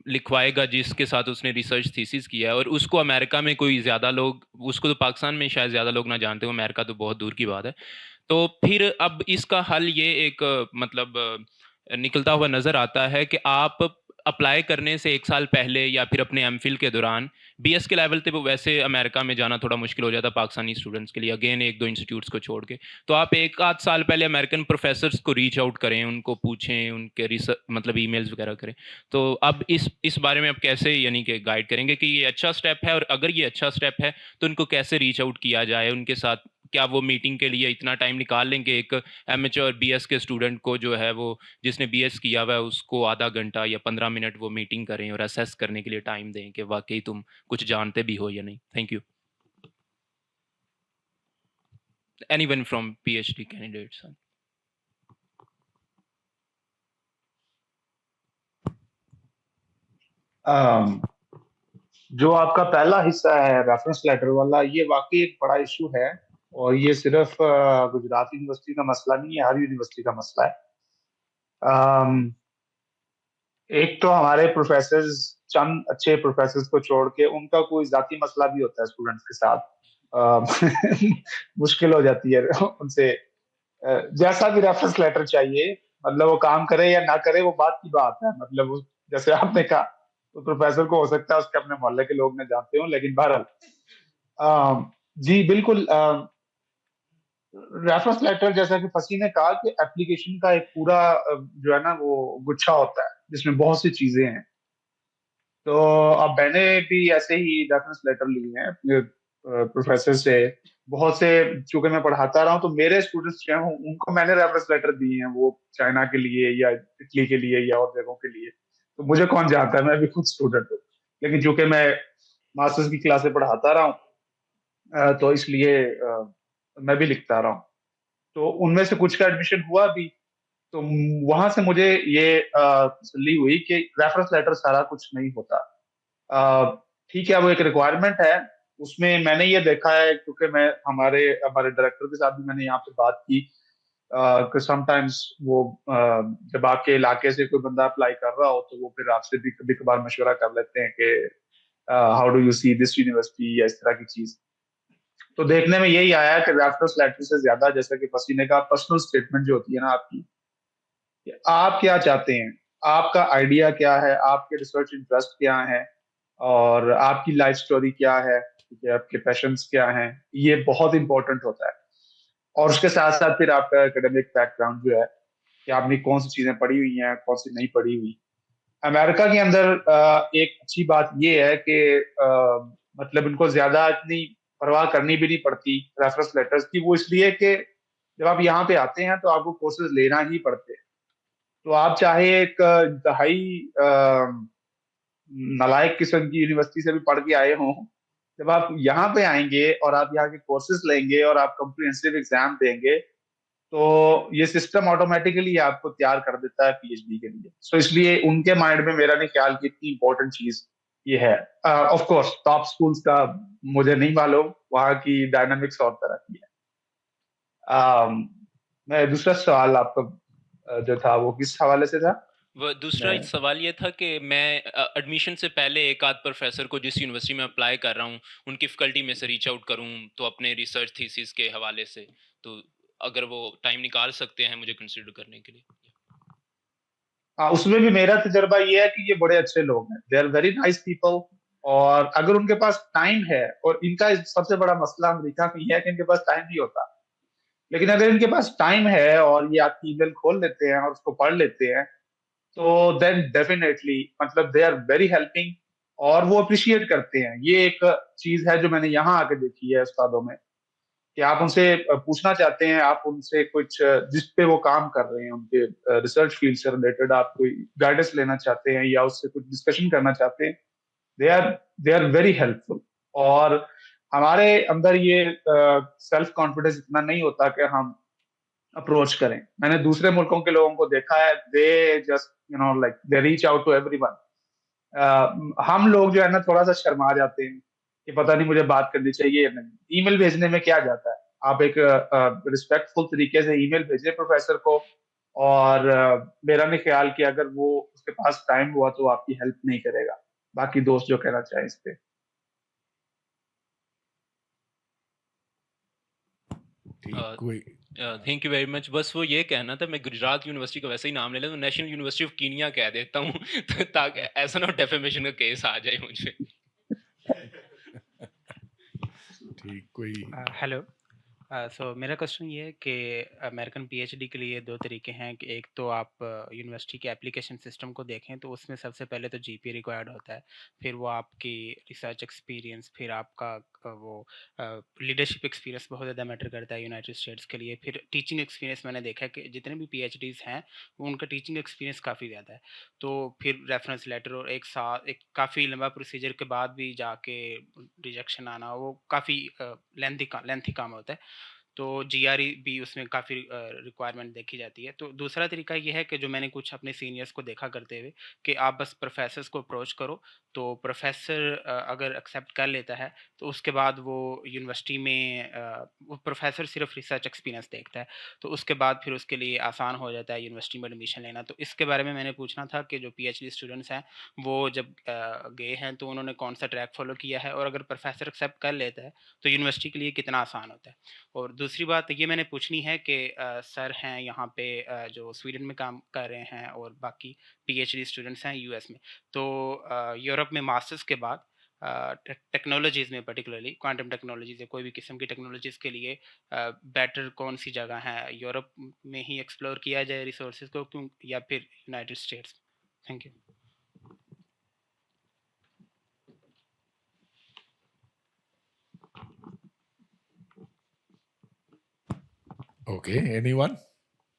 लिखवाएगा जिसके साथ उसने रिसर्च थीसिस किया है, और उसको अमेरिका में कोई ज़्यादा लोग, उसको तो पाकिस्तान में शायद ज़्यादा लोग ना जानते हो, अमेरिका तो बहुत दूर की बात है। तो फिर अब इसका हल ये एक मतलब निकलता हुआ नज़र आता है कि आप अप्लाई करने से 1 साल पहले या फिर अपने एमफिल के दौरान बीएस के लेवल पे, वो वैसे अमेरिका में जाना थोड़ा मुश्किल हो जाता है पाकिस्तानी स्टूडेंट्स के लिए, अगेन 1-2 इंस्टीट्यूट्स को छोड़ के। तो आप 1 आध साल पहले अमेरिकन प्रोफेसर्स को रीच आउट करें, उनको पूछें, उनके मतलब ईमेल्स वगैरह करें। तो अब इस बारे में आप कैसे यानी कि गाइड करेंगे कि ये अच्छा स्टेप है, और अगर ये अच्छा स्टेप है तो उनको कैसे रीच आउट किया जाए उनके साथ? क्या वो मीटिंग के लिए इतना टाइम निकाल लेंगे एक एमएच और बीएस के स्टूडेंट को, जो है वो जिसने बीएस किया हुआ है, उसको आधा घंटा या 15 मिनट वो मीटिंग करें और असेस करने के लिए टाइम दें कि वाकई तुम कुछ जानते भी हो या नहीं? Thank you. Anyone from PhD candidates? जो आपका पहला हिस्सा है रेफरेंस लेटर वाला, ये वाकई एक बड़ा इशू है, और ये सिर्फ गुजरात यूनिवर्सिटी का मसला नहीं है, हर यूनिवर्सिटी का मसला है। एक तो हमारे प्रोफेसर्स, चंद अच्छे प्रोफेसर्स को छोड़ के उनका कोई जाती मसला भी होता है स्टूडेंट्स के साथ। मुश्किल हो जाती है उनसे, जैसा भी रेफरेंस लेटर चाहिए, मतलब वो काम करे या ना करे वो बात की बात है। मतलब जैसे आपने कहा, तो प्रोफेसर को हो सकता है उसके अपने मोहल्ले के लोग न जानते हो, लेकिन बहरहाल जी बिल्कुल। रेफरेंस लेटर, जैसा कि फसी ने कहा, कि एप्लीकेशन का एक पूरा जो है ना वो गुच्छा होता है जिसमें बहुत सी चीजें हैं। तो अब मैंने भी ऐसे ही रेफरेंस लेटर लिए हैं अपने प्रोफेसर से, बहुत से, चूंकि मैं पढ़ाता रहा हूँ तो मेरे स्टूडेंट्स जो हैं उनको मैंने रेफरेंस लेटर दिए हैं, वो चाइना के लिए या इटली के लिए या और जगहों के लिए। तो मुझे कौन जानता है, मैं भी खुद स्टूडेंट हूँ, लेकिन चूंकि मैं मास्टर्स की क्लासें पढ़ाता रहा हूँ, तो इसलिए मैं भी लिखता रहा हूँ। तो उनमें से कुछ का एडमिशन हुआ भी, तो वहां से मुझे ये तसल्ली हुई कि रेफरेंस लेटर सारा कुछ नहीं होता। ठीक है, वो एक रिक्वायरमेंट है। उसमें मैंने ये देखा है, क्योंकि मैं हमारे हमारे डायरेक्टर के साथ भी मैंने यहाँ पे बात की कि समटाइम्स वो जब आपके इलाके से कोई बंदा अप्लाई कर रहा हो तो वो फिर आपसे भी कभी कभार मशवरा कर लेते हैं कि how do you see this university, या इस तरह की चीज। तो देखने में यही आया कि रेफरेंस लेटर से ज्यादा, जैसा कि फसी ने कहा, पर्सनल स्टेटमेंट जो होती है ना आपकी, कि आप क्या चाहते हैं, आपका आइडिया क्या है, आपके रिसर्च इंटरेस्ट क्या है, और आपकी लाइफ स्टोरी क्या है, ठीक है, आपके पैशंस क्या हैं, ये बहुत इंपॉर्टेंट होता है। और उसके साथ साथ फिर आपका एकेडमिक बैकग्राउंड जो है, कि आपने कौन सी चीजें पढ़ी हुई हैं, कौन सी नहीं पढ़ी हुई। अमेरिका के अंदर एक अच्छी बात ये है कि मतलब इनको ज्यादा इतनी परवाह करनी भी नहीं पड़ती रेफरेंस लेटर्स की। वो इसलिए कि जब आप यहाँ पे आते हैं तो आपको कोर्सेज लेना ही पड़ते हैं। तो आप चाहे एक इंतहाई नालायक किस्म की यूनिवर्सिटी से भी पढ़ के आए हों, जब आप यहाँ पे आएंगे और आप यहाँ के कोर्सेज लेंगे और आप कॉम्प्रिहेंसिव एग्जाम देंगे, तो ये सिस्टम ऑटोमेटिकली आपको तैयार कर देता है पीएचडी के लिए। सो इसलिए उनके माइंड में मेरा नहीं ख्याल कि इतनी इंपॉर्टेंट चीज ये है। ऑफ कोर्स टॉप स्कूल्स का मुझे नहीं मालूम, वहाँ की डायनामिक्स और तरह की है। मैं दूसरा सवाल आपका जो था वो किस हवाले से था? वो दूसरा मैं सवाल ये था कि मैं एडमिशन से पहले एक आध प्रोफेसर को जिस यूनिवर्सिटी में अप्लाई कर रहा हूँ उनकी फैकल्टी में से रीच आउट करूँ, तो अपने रिसर्च थीसिस के हवाले से, तो अगर वो टाइम निकाल सकते हैं मुझे कंसिडर करने के लिए। उसमें भी मेरा तजर्बा ये है कि ये बड़े अच्छे लोग हैं, they are very nice people. और अगर उनके पास टाइम है, और इनका सबसे बड़ा मसला अमेरिका में ये है कि इनके पास टाइम नहीं होता, लेकिन अगर इनके पास टाइम है और ये आपकी ईमेल खोल लेते हैं और उसको पढ़ लेते हैं, तो देन डेफिनेटली मतलब दे आर वेरी हेल्पिंग, और वो अप्रिशिएट करते हैं। ये एक चीज है जो मैंने यहाँ आके देखी है उस्तादों में, कि आप उनसे पूछना चाहते हैं, आप उनसे कुछ जिस पे वो काम कर रहे हैं उनके रिसर्च फील्ड से रिलेटेड आप कोई गाइडेंस लेना चाहते हैं या उससे कुछ डिस्कशन करना चाहते हैं, they are they are very helpful. और हमारे अंदर ये सेल्फ कॉन्फिडेंस इतना नहीं होता कि हम अप्रोच करें। मैंने दूसरे मुल्कों के लोगों को देखा है, they just like they reach out to everyone. हम लोग जो है ना थोड़ा सा शर्मा जाते हैं, कि पता नहीं मुझे बात करनी चाहिए या नहीं। ईमेल भेजने में क्या जाता है, आप एक रिस्पेक्टफुल तरीके से ईमेल भेजें प्रोफेसर को, और मेरा नहीं ख्याल कि अगर वो उसके पास टाइम हुआ तो आपकी हेल्प नहीं करेगा। बाकी दोस्त जो कहना चाहें इस पे। कोई थैंक यू वेरी मच। बस वो ये कहना था, मैं गुजरात यूनिवर्सिटी का वैसे ही नाम ले लेता हूँ, नेशनल यूनिवर्सिटी ऑफ कीनिया कह देता हूँ तो ताकि ऐसा ना डेफेमेशन का केस आ जाए मुझे। ठीक, कोई हेलो। सो मेरा क्वेश्चन ये है कि अमेरिकन पीएचडी के लिए 2 तरीके हैं कि एक तो आप यूनिवर्सिटी के एप्लीकेशन सिस्टम को देखें तो उसमें सबसे पहले तो जीपीए रिक्वायर्ड होता है, फिर वो आपकी रिसर्च एक्सपीरियंस, फिर आपका वो लीडरशिप एक्सपीरियंस बहुत ज़्यादा मैटर करता है यूनाइटेड स्टेट्स के लिए, फिर टीचिंग एक्सपीरियंस मैंने देखा है कि जितने भी पीएचडीज़ हैं उनका टीचिंग एक्सपीरियंस काफ़ी ज़्यादा है। तो फिर रेफरेंस लेटर और एक काफ़ी लंबा प्रोसीजर के बाद भी जाके रिजेक्शन आना, वो काफ़ी लेंथी काम होता है। तो जीआरई भी उसमें काफ़ी रिक्वायरमेंट देखी जाती है। तो दूसरा तरीका ये है कि जो मैंने कुछ अपने सीनियर्स को देखा करते हुए, कि आप बस प्रोफेसर्स को अप्रोच करो, तो प्रोफेसर अगर एक्सेप्ट कर लेता है तो उसके बाद वो यूनिवर्सिटी में वो प्रोफेसर सिर्फ रिसर्च एक्सपीरियंस देखता है, तो उसके बाद फिर उसके लिए आसान हो जाता है यूनिवर्सिटी में एडमिशन लेना। तो इसके बारे में मैंने पूछना था कि जो पीएचडी स्टूडेंट्स हैं वो जब गए हैं तो उन्होंने कौन सा ट्रैक फॉलो किया है, और अगर प्रोफेसर एक्सेप्ट कर लेता है तो यूनिवर्सिटी के लिए कितना आसान होता है। और दूसरी बात ये मैंने पूछनी है कि सर हैं यहाँ पे जो स्वीडन में काम कर रहे हैं और बाकी पीएचडी स्टूडेंट्स हैं यूएस में, तो यूरोप में मास्टर्स के बाद टेक्नोलॉजीज़ में, पर्टिकुलरली क्वांटम टेक्नोलॉजीज़ या कोई भी किस्म की टेक्नोलॉजीज़ के लिए बेटर कौन सी जगह है, यूरोप में ही एक्सप्लोर किया जाए रिसोर्सेज को क्यों, या फिर United states? Thank you. Okay, anyone?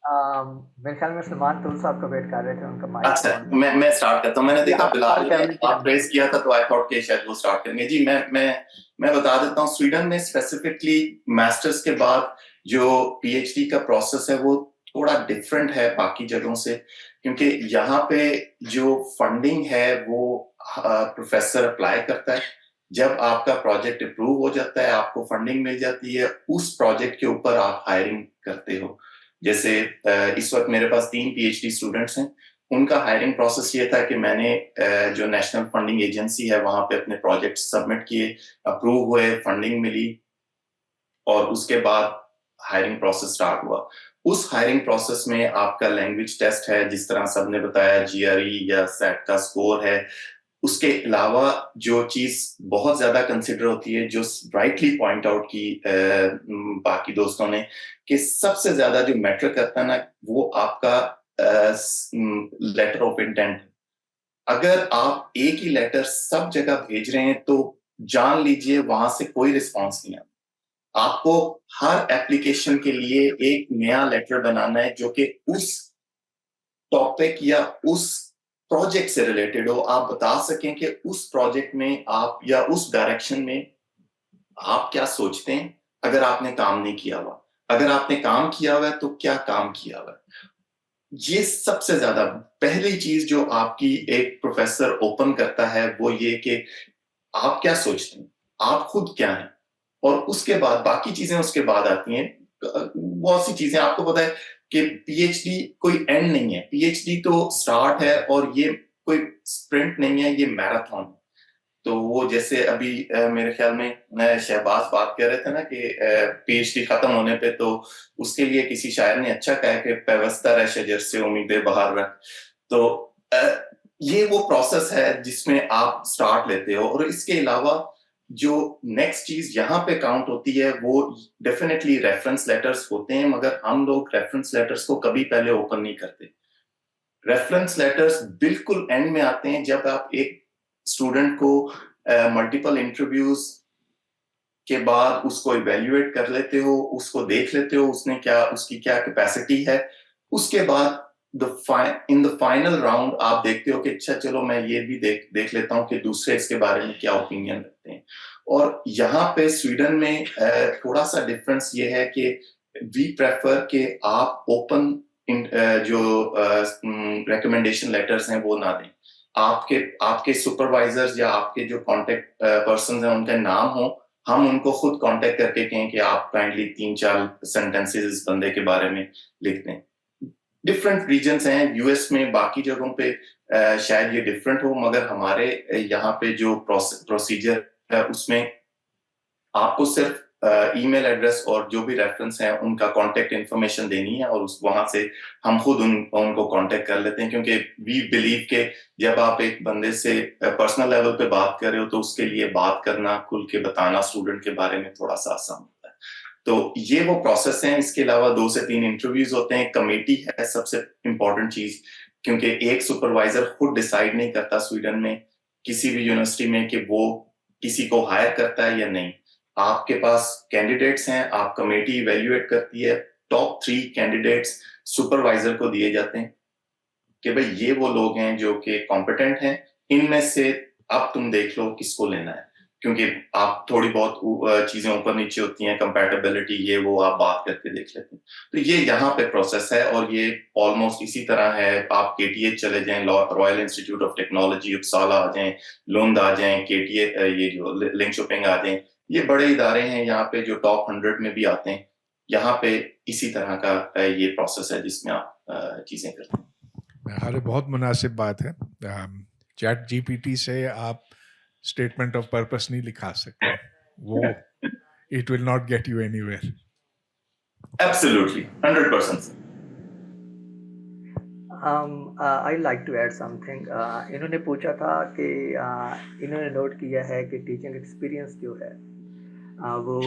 मेरे ख्याल में सलमान टूल साहब का वेट कर रहे थे, उनका माइक अच्छा, ऑन है। मैं स्टार्ट करता हूँ। मैंने देखा आप बिलाल start कर ने लीजिए। आप रेज किया था तो आई थॉट कि शायद वो स्टार्ट करेंगे। जी, मैं बता देता हूँ, स्वीडन में स्पेसिफिकली मास्टर्स के बाद जो पीएचडी का प्रोसेस है वो थोड़ा डिफरेंट है बाकी जगहों से, क्योंकि यहाँ पे जो फंडिंग है वो प्रोफेसर अप्लाई करता है। जब आपका प्रोजेक्ट अप्रूव हो जाता है, आपको फंडिंग मिल जाती है, उस प्रोजेक्ट के ऊपर आप हायरिंग करते हो। जैसे इस वक्त मेरे पास 3 पीएचडी स्टूडेंट्स हैं। उनका हायरिंग प्रोसेस ये था कि मैंने जो नेशनल फंडिंग एजेंसी है वहां पे अपने प्रोजेक्ट सबमिट किए, अप्रूव हुए, फंडिंग मिली, और उसके बाद हायरिंग प्रोसेस स्टार्ट हुआ। उस हायरिंग प्रोसेस में आपका लैंग्वेज टेस्ट है, जिस तरह सबने बताया, जीआरई या सेट का स्कोर है। उसके अलावा जो चीज बहुत ज्यादा कंसिडर होती है, जो राइटली पॉइंट आउट की बाकी दोस्तों ने, कि सबसे ज्यादा जो मैटर करता है ना, वो आपका लेटर ऑफ इंटेंट। अगर आप एक ही लेटर सब जगह भेज रहे हैं तो जान लीजिए वहां से कोई रिस्पॉन्स नहीं आता। आपको हर एप्लीकेशन के लिए एक नया लेटर बनाना है जो कि उस टॉपिक या उस प्रोजेक्ट से रिलेटेड हो। आप बता सकें कि उस प्रोजेक्ट में आप, या उस डायरेक्शन में आप क्या सोचते हैं अगर आपने काम नहीं किया हुआ। अगर आपने काम किया हुआ है तो क्या काम किया हुआ है। ये सबसे ज्यादा पहली चीज जो आपकी एक प्रोफेसर ओपन करता है वो ये कि आप क्या सोचते हैं, आप खुद क्या हैं, और उसके बाद बाकी चीजें उसके बाद आती हैं। बहुत सी चीजें आपको पता है कि पीएचडी कोई एंड नहीं है, पीएचडी तो स्टार्ट है, और ये कोई स्प्रिंट नहीं है, ये मैराथन है। तो वो जैसे अभी मेरे ख्याल में शहबाज बात कर रहे थे ना कि पीएचडी खत्म होने पे तो उसके लिए किसी शायर ने अच्छा कहा कि पैवस्ता रह शजर से उम्मीदें बाहर रख। तो ये वो प्रोसेस है जिसमें आप स्टार्ट लेते हो। और इसके अलावा जो नेक्स्ट चीज यहाँ पे काउंट होती है वो डेफिनेटली रेफरेंस लेटर्स होते हैं, मगर हम लोग रेफरेंस लेटर्स को कभी पहले ओपन नहीं करते। रेफरेंस लेटर्स बिल्कुल एंड में आते हैं, जब आप एक स्टूडेंट को मल्टीपल इंटरव्यूज के बाद उसको इवेल्युएट कर लेते हो, उसको देख लेते हो उसकी क्या कैपेसिटी है। उसके बाद इन द फाइनल राउंड आप देखते हो कि अच्छा चलो मैं ये भी देख लेता हूँ कि दूसरे इसके बारे में क्या ओपिनियन रखते हैं। और यहाँ पे स्वीडन में थोड़ा सा डिफरेंस ये है कि वी प्रेफर कि आप ओपन जो रिकमेंडेशन लेटर्स हैं वो ना दें। आपके आपके सुपरवाइजर्स या आपके जो कांटेक्ट पर्सन हैं उनका नाम हो, हम उनको खुद कांटेक्ट करके कहें कि आप काइंडली 3-4 सेंटेंसेस इस बंदे के बारे में लिख दें। डिफरेंट रीजन्स हैं यूएस में, बाकी जगहों पे शायद ये डिफरेंट हो, मगर हमारे यहाँ पे जो प्रोसीजर है उसमें आपको सिर्फ ईमेल एड्रेस और जो भी रेफरेंस है उनका कांटेक्ट इन्फॉर्मेशन देनी है, और उस वहां से हम खुद उनको कांटेक्ट कर लेते हैं, क्योंकि वी बिलीव के जब आप एक बंदे से पर्सनल लेवल पे बात कर रहे हो तो उसके लिए बात करना, खुल के बताना स्टूडेंट के बारे में थोड़ा सा आसान होता है। तो ये वो प्रोसेस है। इसके अलावा 2 से 3 इंटरव्यूज होते हैं। कमेटी है सबसे इम्पोर्टेंट चीज, क्योंकि एक सुपरवाइजर खुद डिसाइड नहीं करता स्वीडन में किसी भी यूनिवर्सिटी में कि वो किसी को हायर करता है या नहीं। आपके पास कैंडिडेट्स हैं, आप कमेटी इवेल्युएट करती है, टॉप 3 कैंडिडेट्स सुपरवाइजर को दिए जाते हैं कि भाई ये वो लोग हैं जो कि कॉम्पिटेंट हैं, इनमें से अब तुम देख लो किसको लेना है, क्योंकि आप थोड़ी बहुत चीजें ऊपर नीचे होती हैं, कंपैटिबिलिटी ये वो आप बात करके देख लेते हैं। तो ये यहाँ पे प्रोसेस है, और ये ऑलमोस्ट इसी तरह है। आप केटीएच चले जाएं, Royal Institute of Technology Uppsala आ जाएं, लुंड आ जाएं, केटीए ये जो लिंकशोपिंग आ जाएं, ये बड़े इदारे हैं यहाँ पे जो टॉप 100 में भी आते हैं। यहाँ पे इसी तरह का ये प्रोसेस है जिसमें आप चीजें करते हैं। अरे बहुत मुनासिब बात है। चैट जीपीटी से आप स्टेटमेंट ऑफ पर्पस नहीं लिखा सकते, वो it will not get you anywhere. Absolutely 100%। I like to add something. इन्होंने पूछा था कि इन्होंने नोट किया है कि टीचिंग एक्सपीरियंस जो है वो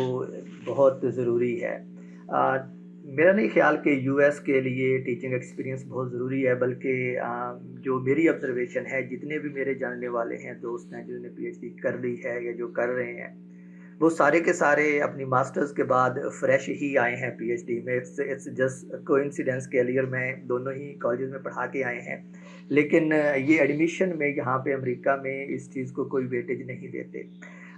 बहुत ज़रूरी है। मेरा नहीं ख्याल कि यूएस के लिए टीचिंग एक्सपीरियंस बहुत ज़रूरी है, बल्कि जो मेरी ऑब्जर्वेशन है, जितने भी मेरे जानने वाले हैं, दोस्त हैं जिन्होंने पीएचडी कर ली है या जो कर रहे हैं, वो सारे के सारे अपनी मास्टर्स के बाद फ्रेश ही आए हैं पीएचडी में। इट्स जस्ट कोइंसिडेंस के लिए मैं दोनों ही कॉलेजेस में पढ़ा के आए हैं, लेकिन ये एडमिशन में यहाँ पे अमेरिका में इस चीज़ को कोई वेटेज नहीं देते।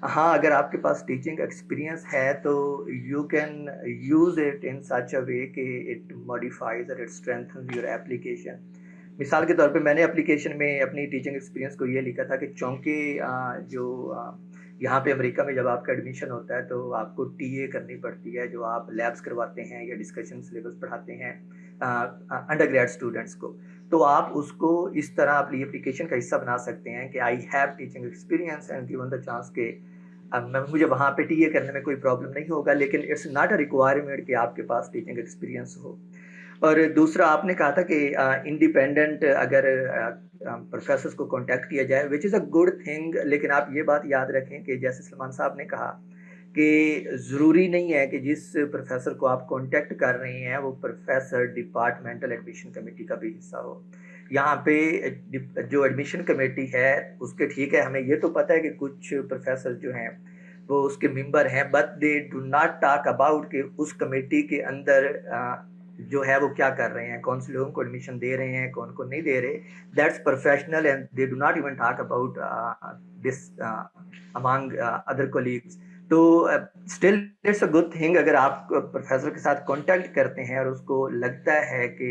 हाँ, अगर आपके पास टीचिंग एक्सपीरियंस है तो you can use it in such a way कि इट मॉडिफाइज और इट स्ट्रेंथन्स योर एप्लीकेशन। मिसाल के तौर पे मैंने एप्लीकेशन में अपनी टीचिंग एक्सपीरियंस को ये लिखा था कि चूँकि जो यहाँ पे अमेरिका में जब आपका एडमिशन होता है तो आपको टीए करनी पड़ती है, जो आप लैब्स करवाते हैं या डिस्कशन सिलेबस पढ़ाते हैं अंडर ग्रेड स्टूडेंट्स को। तो आप उसको इस तरह अपनी एप्लीकेशन का हिस्सा बना सकते हैं कि I have teaching experience and given the chance के मुझे वहाँ पे टीए करने में कोई प्रॉब्लम नहीं होगा, लेकिन इट्स नॉट अ रिक्वायरमेंट कि आपके पास टीचिंग एक्सपीरियंस हो। और दूसरा आपने कहा था कि इंडिपेंडेंट अगर प्रोफेसर्स को कांटेक्ट किया जाए, which is a good thing, लेकिन आप ये बात याद रखें कि जैसे सलमान साहब ने कहा कि ज़रूरी नहीं है कि जिस प्रोफेसर को आप कांटेक्ट कर रहे हैं वो प्रोफेसर डिपार्टमेंटल एडमिशन कमेटी का भी हिस्सा हो। यहाँ पे जो एडमिशन कमेटी है उसके ठीक है, हमें ये तो पता है कि कुछ प्रोफेसर जो हैं वो उसके मेंबर हैं, but they do not talk about कि उस कमेटी के अंदर जो है वो क्या कर रहे हैं, कौन से लोगों को एडमिशन दे रहे हैं, कौन को नहीं दे रहे। That's professional and they do not even talk about this among other colleagues. तो still it's a good thing अगर आप प्रोफेसर के साथ कांटेक्ट करते हैं और उसको लगता है कि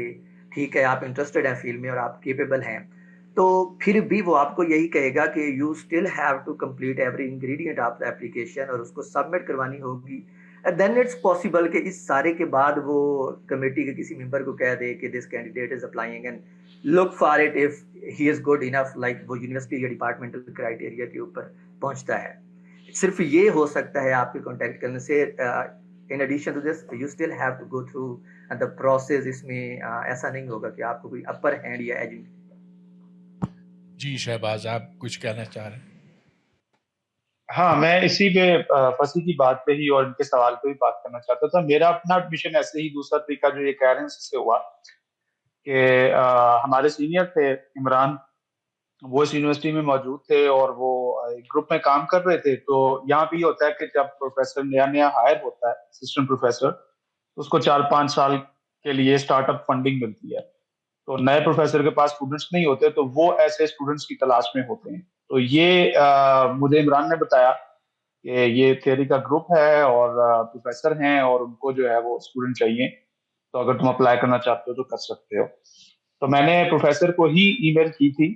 ठीक है आप इंटरेस्टेड हैं फील्ड में और आप केपेबल हैं, तो फिर भी वो आपको यही कहेगा कि you still have to complete every ingredient of the application और उसको सबमिट करवानी होगी। देन इट्स पॉसिबल कि इस सारे के बाद वो कमेटी के किसी मेंबर को कह दे कि this candidate is applying and look for it if he is good enough, like वो यूनिवर्सिटी या डिपार्टमेंटल क्राइटेरिया के ऊपर पहुंचता है। सिर्फ ये हो सकता है आपके कांटेक्ट करने से। In addition to this you still have to go through the process. इसमें ऐसा नहीं होगा कि आपको कोई अपर हैंड या एज। जी शहबाज, आप कुछ कहना चाह रहे हैं? हाँ, मैं इसी पे फंसी की बात पे ही और इनके सवाल पे भी बात करना चाहता था। मेरा अपना एडमिशन ऐसे ही दूसरा तरीका जो ये कह रहे हैं उससे हुआ कि हमारे सीनियर थे इमरान, वो इस यूनिवर्सिटी में मौजूद थे और वो एक ग्रुप में काम कर रहे थे। तो यहाँ भी होता है कि जब प्रोफेसर नया नया हायर होता है असिस्टेंट प्रोफेसर, तो उसको 4-5 साल के लिए स्टार्टअप फंडिंग मिलती है। तो नए प्रोफेसर के पास स्टूडेंट्स नहीं होते तो वो ऐसे स्टूडेंट्स की तलाश में होते हैं। तो ये मुझे इमरान ने बताया कि ये थियरी का ग्रुप है और प्रोफेसर हैं और उनको जो है वो स्टूडेंट चाहिए, तो अगर तुम अप्लाई करना चाहते हो तो कर सकते हो। तो मैंने प्रोफेसर को ही ईमेल की थी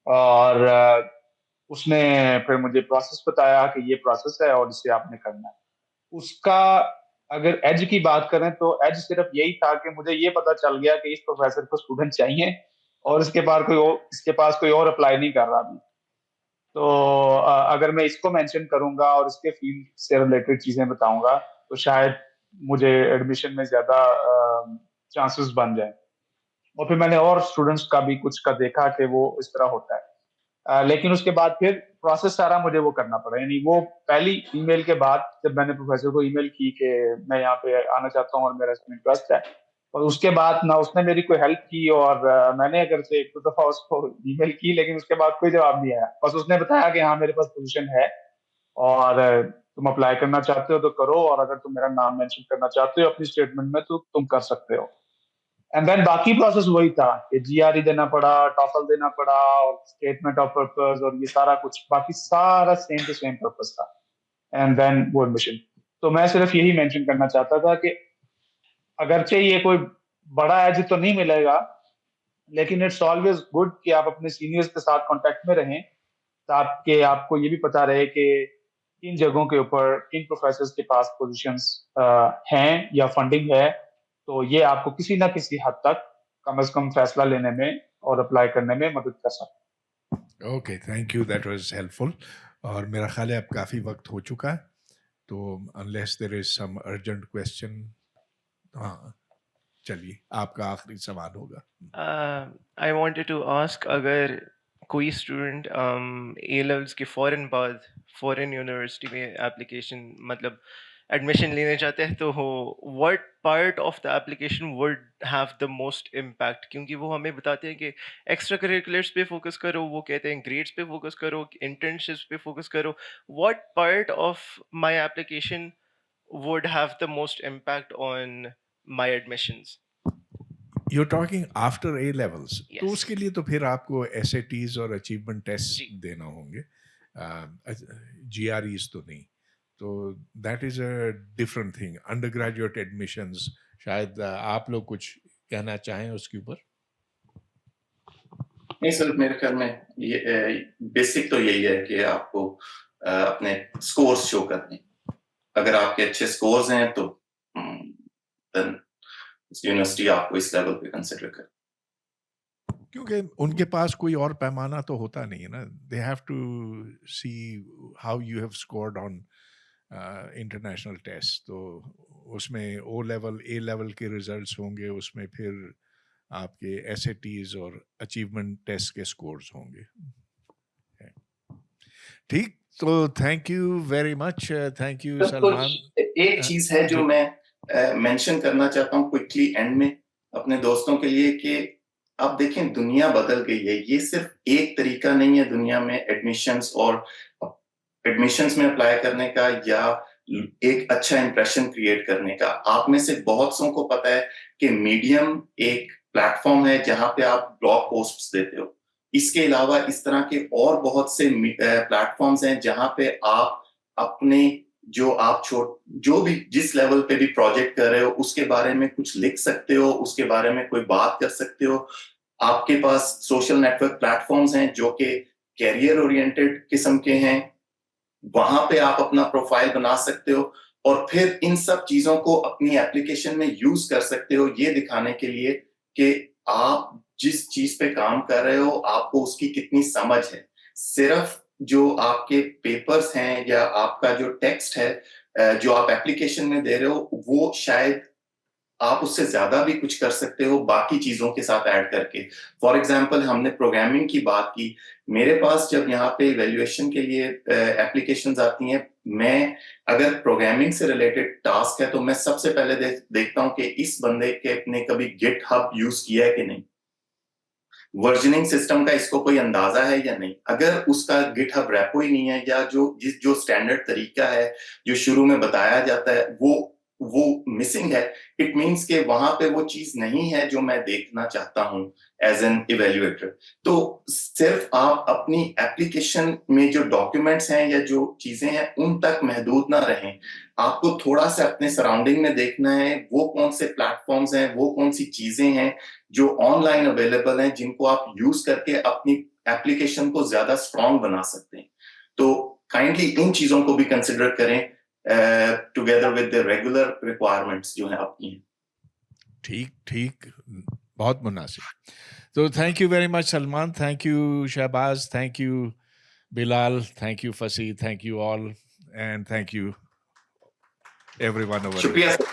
और उसने फिर मुझे प्रोसेस बताया कि ये प्रोसेस है और इसे आपने करना है। उसका अगर एज की बात करें तो एज सिर्फ यही था कि मुझे ये पता चल गया कि इस प्रोफेसर को स्टूडेंट चाहिए और इसके पास कोई और अप्लाई नहीं कर रहा अभी। तो अगर मैं इसको मेंशन करूंगा और इसके फील्ड से रिलेटेड चीजें बताऊंगा तो शायद मुझे एडमिशन में ज्यादा चांसेस बन जाए। और फिर मैंने और स्टूडेंट्स का भी कुछ का देखा कि वो इस तरह होता है। लेकिन उसके बाद फिर प्रोसेस सारा मुझे वो करना पड़ा, यानी वो पहली ईमेल के बाद जब मैंने प्रोफेसर को ईमेल की कि मैं यहाँ पे आना चाहता हूँ और मेरा इसमें इंटरेस्ट है, और उसके बाद ना उसने मेरी कोई हेल्प की और मैंने अगर से एक दो दफा उसको ईमेल की लेकिन उसके बाद कोई जवाब नहीं आया। बस उसने बताया कि हाँ मेरे पास पोजीशन है और तुम अप्लाई करना चाहते हो तो करो, और अगर तुम मेरा नाम मेंशन करना चाहते हो अपनी स्टेटमेंट में तो तुम कर सकते हो। एंड देन बाकी प्रोसेस वही था कि जीआरई देना पड़ा, टॉफल देना पड़ा और स्टेटमेंट ऑफ पर्पस और ये सारा कुछ, बाकी सारा सेम टू सेम पर्पस था। एंड देन वो एडमिशन। तो मैं सिर्फ यही मेंशन करना चाहता था कि अगरचे ये कोई बड़ा एज तो नहीं मिलेगा, लेकिन इट्स ऑलवेज गुड कि आप अपने सीनियर्स के साथ कांटेक्ट में रहें ताकि आपको ये भी पता रहे कि किन जगहों के ऊपर किन प्रोफेसर्स के पास पोजीशंस हैं या फंडिंग है, तो ये आपको किसी ना किसी हद तक कम से कम फैसला लेने में और अप्लाई करने में मदद कर सकता है। Okay, thank you, that was helpful. और मेरा ख्याल है अब काफ़ी वक्त हो चुका है, तो unless there is some urgent question, हाँ चलिए आपका आखिरी सवाल होगा। आई वांटेड टू आस्क, अगर कोई स्टूडेंट ए लेवल्स के फ़ौरन बाद फॉरेन यूनिवर्सिटी में एप्लीकेशन मतलब एडमिशन लेने चाहते हैं तो what part of the application would have the most impact? क्योंकि वो हमें बताते हैं कि एक्स्ट्रा करिकुलर्स पे फोकस करो, वो कहते हैं ग्रेड्स पे फोकस करो, इंटर्नशिप्स पे फोकस करो। What part of my application would have the most impact on my admissions? You're talking after A levels, तो Yes. उसके लिए तो फिर आपको SATs और अचीवमेंट टेस्ट जी। देना होंगे, GREs तो नहीं। तो that is a different thing. Undergraduate admissions, शायद आप लोग कुछ कहना चाहें उसके ऊपर। नहीं सर, मेरे ख्याल में ये बेसिक तो यही है कि आपको अपने स्कोर्स शो करने। अगर आपके अच्छे स्कोर्स हैं तो यूनिवर्सिटी आपको इस लेवल पे कंसिडर कर, क्योंकि उनके पास कोई और पैमाना तो होता नहीं है ना। They have to see how you have scored on international test. तो उसमें ओ लेवल ए लेवल के रिजल्ट्स होंगे, उसमें फिर आपके SATs और अचीवमेंट टेस्ट के स्कोर्स होंगे। ठीक, तो thank you very much. Thank you Salman. एक चीज है जो मैं मेंशन करना चाहता हूँ क्विकली एंड में अपने दोस्तों के लिए कि आप देखें दुनिया बदल गई है। ये सिर्फ एक तरीका नहीं है दुनिया में एडमिशंस में अप्लाई करने का या एक अच्छा इंप्रेशन क्रिएट करने का। आप में से बहुत सौ को पता है कि मीडियम एक प्लेटफॉर्म है जहां पे आप ब्लॉग पोस्ट्स देते हो। इसके अलावा इस तरह के और बहुत से प्लेटफॉर्म्स हैं जहां पे आप अपने जो भी जिस लेवल पे भी प्रोजेक्ट कर रहे हो उसके बारे में कुछ लिख सकते हो, उसके बारे में कोई बात कर सकते हो। आपके पास सोशल नेटवर्क प्लेटफॉर्म्स हैं जो कि कैरियर ओरिएंटेड किस्म के हैं, वहां पे आप अपना प्रोफाइल बना सकते हो और फिर इन सब चीजों को अपनी एप्लीकेशन में यूज कर सकते हो, ये दिखाने के लिए कि आप जिस चीज पे काम कर रहे हो आपको उसकी कितनी समझ है। सिर्फ जो आपके पेपर्स हैं या आपका जो टेक्स्ट है जो आप एप्लीकेशन में दे रहे हो वो शायद आप उससे ज्यादा भी कुछ कर सकते हो बाकी चीजों के साथ ऐड करके। फॉर एग्जांपल हमने प्रोग्रामिंग की बात की। मेरे पास जब यहाँ पे इवैल्यूएशन के लिए एप्लीकेशंस आती हैं, मैं अगर प्रोग्रामिंग से रिलेटेड टास्क है तो मैं सबसे पहले देखता हूँ कि इस बंदे के ने कभी गिटहब यूज किया है कि नहीं, वर्जनिंग सिस्टम का इसको कोई अंदाजा है या नहीं। अगर उसका गिटहब रेपो ही नहीं है या जो स्टैंडर्ड तरीका है जो शुरू में बताया जाता है वो मिसिंग है, इट मीन्स के वहां पे वो चीज नहीं है जो मैं देखना चाहता हूं एज एन इवेल्युएटर। तो सिर्फ आप अपनी एप्लीकेशन में जो डॉक्यूमेंट्स हैं या जो चीजें हैं उन तक महदूद ना रहें। आपको थोड़ा सा अपने सराउंडिंग में देखना है वो कौन से प्लेटफॉर्म्स हैं, वो कौन सी चीजें हैं जो ऑनलाइन अवेलेबल हैं जिनको आप यूज करके अपनी एप्लीकेशन को ज्यादा स्ट्रांग बना सकते हैं। तो काइंडली इन चीजों को भी कंसिडर करें together with the regular requirements जो हैं आपकी। ठीक, बहुत मुनासिब। तो thank you very much Salman, thank you Shahbaz, thank you Bilal, thank you Fasi, thank you all, and thank you everyone over. शुक्रिया सर।